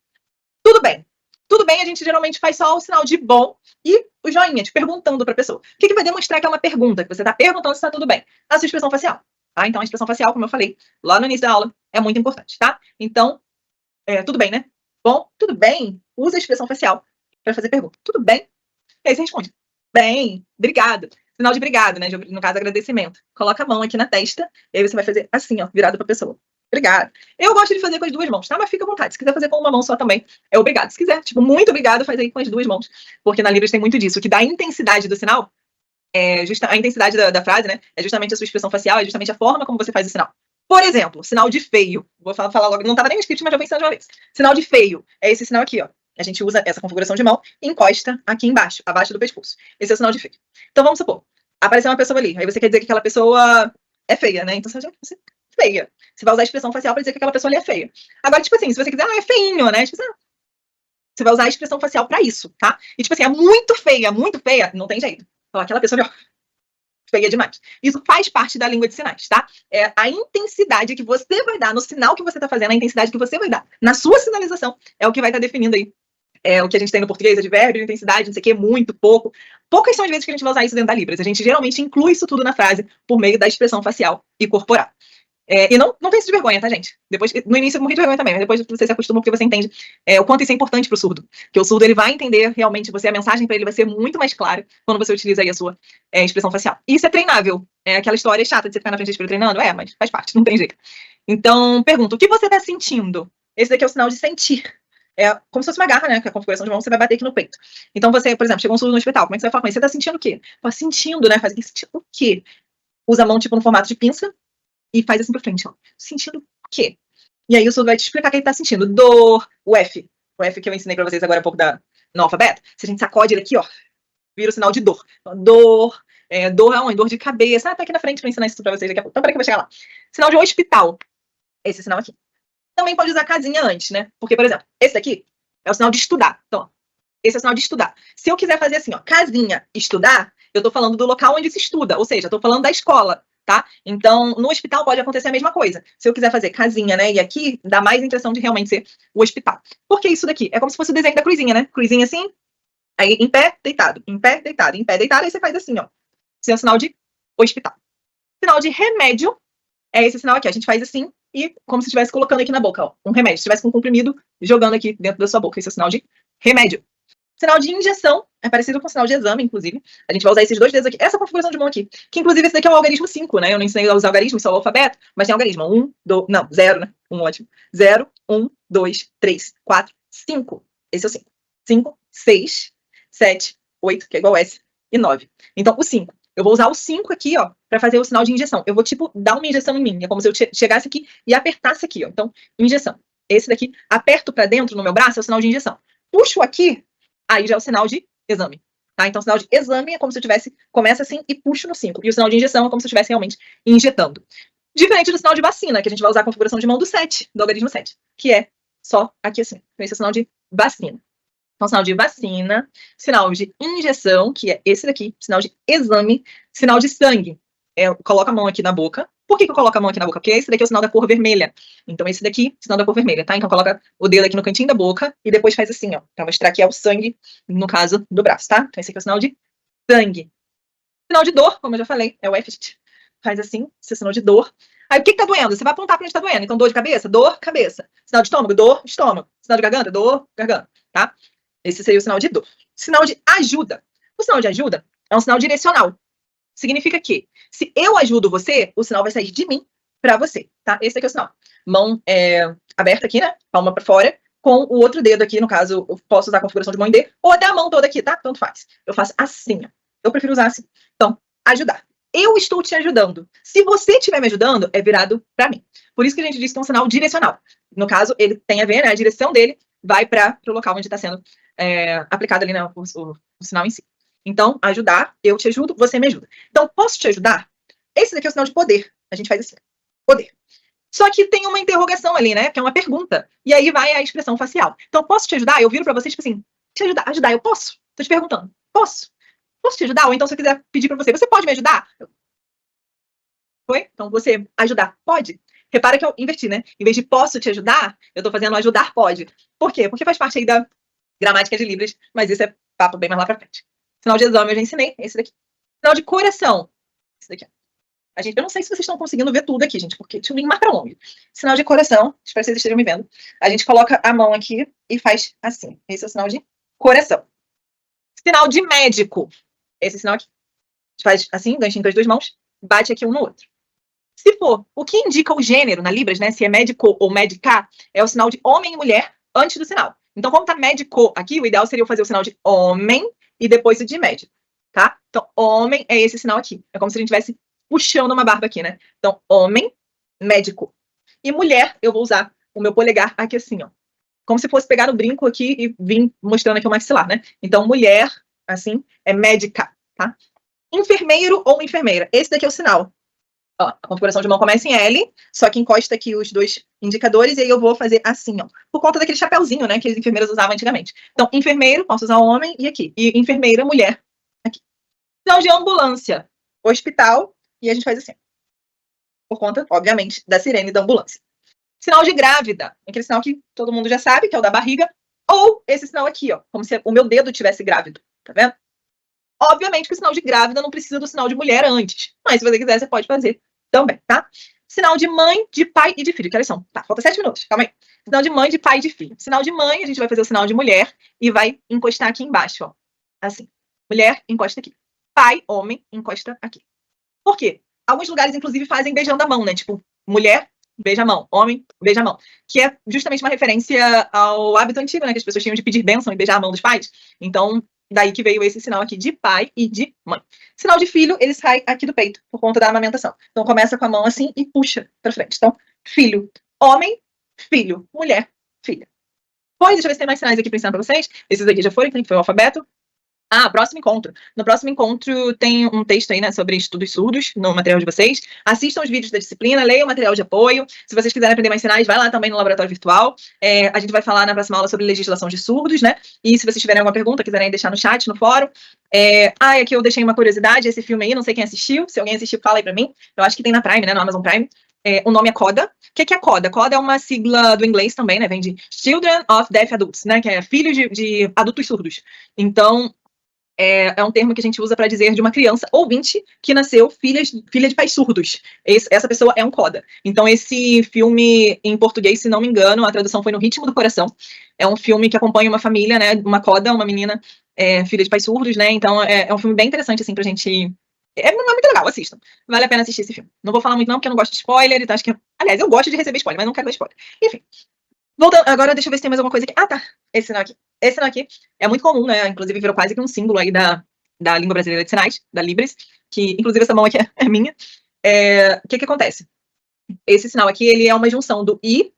Tudo bem. Tudo bem, a gente geralmente faz só o sinal de bom e o joinha, te perguntando para a pessoa. O que vai demonstrar que é uma pergunta, que você está perguntando se está tudo bem? A sua expressão facial. Tá? Então, a expressão facial, como eu falei lá no início da aula, é muito importante, tá? Então, tudo bem, né? Bom, tudo bem. Usa a expressão facial para fazer pergunta. Tudo bem? E aí você responde. Bem, obrigado. Sinal de obrigado, né? No caso, agradecimento. Coloca a mão aqui na testa e aí você vai fazer assim, ó, virado para a pessoa. Obrigado. Eu gosto de fazer com as duas mãos, tá? Mas fica à vontade. Se quiser fazer com uma mão só também, é obrigado. Se quiser, tipo, muito obrigado, faz aí com as duas mãos. Porque na Libras tem muito disso. O que dá a intensidade do sinal, a intensidade da frase, né? É justamente a sua expressão facial, é justamente a forma como você faz o sinal. Por exemplo, sinal de feio. Vou falar logo, não estava nem no script, mas já vou ensinar de uma vez. Sinal de feio é esse sinal aqui, ó. A gente usa essa configuração de mão e encosta aqui embaixo, abaixo do pescoço. Esse é o sinal de feio. Então vamos supor, apareceu uma pessoa ali, aí você quer dizer que aquela pessoa é feia, né? Então você feia. Você vai usar a expressão facial para dizer que aquela pessoa ali é feia. Agora, tipo assim, se você quiser, é feinho, né? Tipo assim, você vai usar a expressão facial para isso, tá? E tipo assim, é muito feia, não tem jeito. Falar aquela pessoa ali, ó, feia demais. Isso faz parte da língua de sinais, tá? É a intensidade que você vai dar no sinal que você tá fazendo, a intensidade que você vai dar na sua sinalização é o que vai estar definindo aí. O que a gente tem no português, advérbio, intensidade, não sei o que, muito, pouco. Poucas são as vezes que a gente vai usar isso dentro da Libras. A gente geralmente inclui isso tudo na frase por meio da expressão facial e corporal. E não tem isso de vergonha, tá, gente? Depois, no início eu morri de vergonha também, mas depois você se acostuma porque você entende o quanto isso é importante pro surdo. Que o surdo, ele vai entender realmente a mensagem para ele vai ser muito mais clara quando você utiliza aí a sua expressão facial. E isso é treinável. É aquela história chata de você ficar na frente do espelho treinando? Mas faz parte, não tem jeito. Então, pergunta, o que você tá sentindo? Esse daqui é o sinal de sentir. É como se fosse uma garra, né? Que a configuração de mão você vai bater aqui no peito. Então você, por exemplo, chegou um surdo no hospital, como é que você vai falar com ele? Você tá sentindo o quê? Fala, sentindo, né? Faz sentindo o quê? Usa a mão tipo no formato de pinça e faz assim pra frente, ó. Sentindo o quê? E aí o surdo vai te explicar o que ele tá sentindo. Dor, o F. O F que eu ensinei pra vocês agora há pouco no alfabeto. Se a gente sacode ele aqui, ó, vira o sinal de dor. Dor, dor aonde? Dor de cabeça. Tá aqui na frente pra ensinar isso pra vocês daqui a pouco. Então, peraí que eu vou chegar lá. Sinal de hospital. Esse sinal aqui. Também pode usar casinha antes, né? Porque, por exemplo, esse daqui é o sinal de estudar. Então, ó, Esse é o sinal de estudar. Se eu quiser fazer assim, ó, casinha, estudar, eu estou falando do local onde se estuda, ou seja, estou falando da escola, tá? Então, no hospital pode acontecer a mesma coisa. Se eu quiser fazer casinha, né, e aqui, dá mais a impressão de realmente ser o hospital. Por que isso daqui? É como se fosse o desenho da cruzinha, né? Cruzinha assim, aí em pé, deitado, em pé, deitado, em pé, deitado, aí você faz assim, ó. Esse é o sinal de hospital. Sinal de remédio é esse sinal aqui. A gente faz assim e como se estivesse colocando aqui na boca, ó, um remédio. Se estivesse com um comprimido, jogando aqui dentro da sua boca. Esse é o sinal de remédio. Sinal de injeção é parecido com o sinal de exame, inclusive. A gente vai usar esses dois dedos aqui. Essa configuração de mão aqui, que inclusive esse daqui é o algarismo 5, né? Eu não ensinei a usar algarismo, só o alfabeto, mas tem algarismo. 1, 2, não, 0, né? Ótimo. 0, 1, 2, 3, 4, 5. Esse é o 5. 5, 6, 7, 8, que é igual a S, e 9. Então, o 5. Eu vou usar o 5 aqui, ó, para fazer o sinal de injeção. Eu vou, tipo, dar uma injeção em mim. É como se eu chegasse aqui e apertasse aqui, ó. Então, injeção. Esse daqui, aperto para dentro no meu braço, é o sinal de injeção. Puxo aqui, aí já é o sinal de exame. Tá? Então, o sinal de exame é como se eu tivesse, começa assim e puxo no 5. E o sinal de injeção é como se eu estivesse realmente injetando. Diferente do sinal de vacina, que a gente vai usar a configuração de mão do 7, do algarismo 7, que é só aqui assim. Então, esse é o sinal de vacina. Então, sinal de vacina, sinal de injeção, que é esse daqui, sinal de exame, sinal de sangue. Coloca a mão aqui na boca. Por que eu coloco a mão aqui na boca? Porque esse daqui é o sinal da cor vermelha. Então, esse daqui, sinal da cor vermelha, tá? Então, coloca o dedo aqui no cantinho da boca e depois faz assim, ó, pra mostrar que é o sangue, no caso do braço, tá? Então, esse aqui é o sinal de sangue. Sinal de dor, como eu já falei, é o F. Faz assim, esse é o sinal de dor. Aí, o que tá doendo? Você vai apontar pra onde tá doendo. Então, dor de cabeça, dor, cabeça. Sinal de estômago, dor, estômago. Sinal de garganta, dor, garganta, tá? Esse seria o sinal de dor. Sinal de ajuda. O sinal de ajuda é um sinal direcional. Significa que, se eu ajudo você, o sinal vai sair de mim para você, tá? Esse aqui é o sinal. Mão aberta aqui, né? Palma para fora, com o outro dedo aqui, no caso, eu posso usar a configuração de mão em D, ou até a mão toda aqui, tá? Tanto faz. Eu faço assim, ó. Eu prefiro usar assim. Então, ajudar. Eu estou te ajudando. Se você estiver me ajudando, é virado para mim. Por isso que a gente diz que é um sinal direcional. No caso, ele tem a ver, né? A direção dele vai para o local onde está sendo aplicado ali, né, o sinal em si. Então, ajudar, eu te ajudo, você me ajuda. Então, posso te ajudar? Esse daqui é o sinal de poder. A gente faz assim, poder. Só que tem uma interrogação ali, né, que é uma pergunta. E aí vai a expressão facial. Então, posso te ajudar? Eu viro para você, tipo assim, te ajudar, eu posso? Tô te perguntando, posso? Posso te ajudar? Ou então, se eu quiser pedir para você pode me ajudar? Foi? Então, você ajudar, pode? Repara que eu inverti, né? Em vez de posso te ajudar, eu tô fazendo ajudar pode. Por quê? Porque faz parte aí da gramática de Libras, mas isso é papo bem mais lá pra frente. Sinal de exame eu já ensinei, esse daqui. Sinal de coração, esse daqui. Eu não sei se vocês estão conseguindo ver tudo aqui, gente, porque deixa eu vir mais pra longe. Sinal de coração, espero que vocês estejam me vendo. A gente coloca a mão aqui e faz assim. Esse é o sinal de coração. Sinal de médico. Esse sinal aqui. A gente faz assim, ganchinho com as duas mãos, bate aqui um no outro. Se for o que indica o gênero na Libras, né? Se é médico ou médica, é o sinal de homem e mulher antes do sinal. Então, como tá médico aqui, o ideal seria eu fazer o sinal de homem e depois o de médico, tá? Então, homem é esse sinal aqui. É como se a gente estivesse puxando uma barba aqui, né? Então, homem, médico. E mulher, eu vou usar o meu polegar aqui assim, ó. Como se fosse pegar o brinco aqui e vir mostrando aqui o maxilar, né? Então, mulher, assim, é médica, tá? Enfermeiro ou enfermeira. Esse daqui é o sinal. Ó, a configuração de mão começa em L, só que encosta aqui os dois indicadores e aí eu vou fazer assim, ó. Por conta daquele chapéuzinho, né, que as enfermeiras usavam antigamente. Então, enfermeiro, posso usar homem e aqui. E enfermeira, mulher, aqui. Sinal de ambulância, hospital, e a gente faz assim. Por conta, obviamente, da sirene da ambulância. Sinal de grávida, aquele sinal que todo mundo já sabe, que é o da barriga, ou esse sinal aqui, ó, como se o meu dedo tivesse grávido, tá vendo? Obviamente que o sinal de grávida não precisa do sinal de mulher antes, mas se você quiser, você pode fazer também, tá? Sinal de mãe, de pai e de filho. Que horas são? Tá, falta 7 minutos, calma aí. Sinal de mãe, de pai e de filho. Sinal de mãe, a gente vai fazer o sinal de mulher e vai encostar aqui embaixo, ó. Assim. Mulher, encosta aqui. Pai, homem, encosta aqui. Por quê? Alguns lugares, inclusive, fazem beijando a mão, né? Tipo, mulher, beija a mão. Homem, beija a mão. Que é justamente uma referência ao hábito antigo, né? Que as pessoas tinham de pedir bênção e beijar a mão dos pais. Então, daí que veio esse sinal aqui de pai e de mãe. Sinal de filho, ele sai aqui do peito, por conta da amamentação. Então, começa com a mão assim e puxa pra frente. Então, filho, homem, filho, mulher, filha. Deixa eu ver se tem mais sinais aqui pra ensinar pra vocês. Esses aqui já foram, que foi o alfabeto. Próximo encontro. No próximo encontro tem um texto aí, né, sobre estudos surdos no material de vocês. Assistam os vídeos da disciplina, leiam o material de apoio. Se vocês quiserem aprender mais sinais, vai lá também no laboratório virtual. A gente vai falar na próxima aula sobre legislação de surdos, né? E se vocês tiverem alguma pergunta, quiserem deixar no chat, no fórum. Aqui eu deixei uma curiosidade, esse filme aí, não sei quem assistiu. Se alguém assistiu, fala aí pra mim. Eu acho que tem na Prime, né, no Amazon Prime. O nome é CODA. O que é CODA? CODA é uma sigla do inglês também, né? Vem de Children of Deaf Adults, né? Que é filhos de adultos surdos. Então, é um termo que a gente usa para dizer de uma criança ouvinte que nasceu filha de pais surdos. Essa pessoa é um CODA. Então, esse filme, em português, se não me engano, a tradução foi No Ritmo do Coração. É um filme que acompanha uma família, né? Uma CODA, uma menina filha de pais surdos, né? Então, é um filme bem interessante, assim, pra gente... É muito legal, assistam. Vale a pena assistir esse filme. Não vou falar muito não, porque eu não gosto de spoiler, então acho que... Aliás, eu gosto de receber spoiler, mas não quero dar spoiler. Enfim. Voltando, agora deixa eu ver se tem mais alguma coisa aqui. Tá. Esse sinal aqui. Esse sinal aqui é muito comum, né? Inclusive virou quase que um símbolo aí da língua brasileira de sinais, da Libras, que inclusive essa mão aqui é minha. O que acontece? Esse sinal aqui, ele é uma junção do I,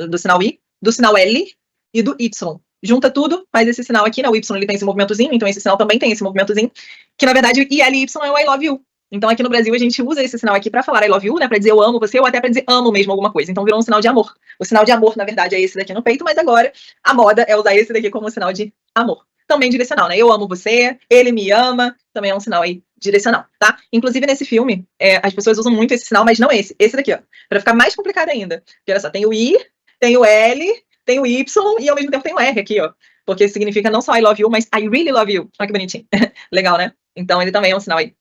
do sinal I, do sinal L e do Y. Junta tudo, mas esse sinal aqui, né, o Y, ele tem esse movimentozinho, então esse sinal também tem esse movimentozinho, que na verdade I, L e Y é o I love you. Então aqui no Brasil a gente usa esse sinal aqui para falar I love you, né, para dizer eu amo você, ou até para dizer amo mesmo alguma coisa. Então virou um sinal de amor. O sinal de amor, na verdade, é esse daqui no peito, mas agora a moda é usar esse daqui como sinal de amor. Também direcional, né? Eu amo você, ele me ama, também é um sinal aí direcional, tá? Inclusive nesse filme, as pessoas usam muito esse sinal, mas não esse daqui, ó, para ficar mais complicado ainda. Porque olha só, tem o I, tem o L, tem o Y e ao mesmo tempo tem o R aqui, ó. Porque significa não só I love you, mas I really love you. Olha que bonitinho. Legal, né? Então ele também é um sinal aí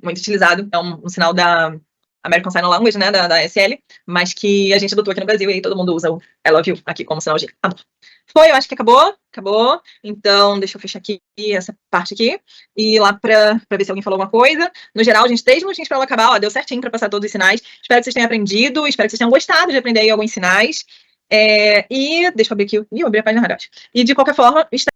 muito utilizado, é um sinal da American Sign Language, né, da SL, mas que a gente adotou aqui no Brasil e aí todo mundo usa o I love you aqui como sinal de amor. Eu acho que acabou. Então, deixa eu fechar aqui essa parte aqui e ir lá pra ver se alguém falou alguma coisa. No geral, gente, 3 minutinhos pra ela acabar, deu certinho pra passar todos os sinais. Espero que vocês tenham aprendido, espero que vocês tenham gostado de aprender aí alguns sinais. E deixa eu abrir aqui, eu abri a página rápida. E de qualquer forma,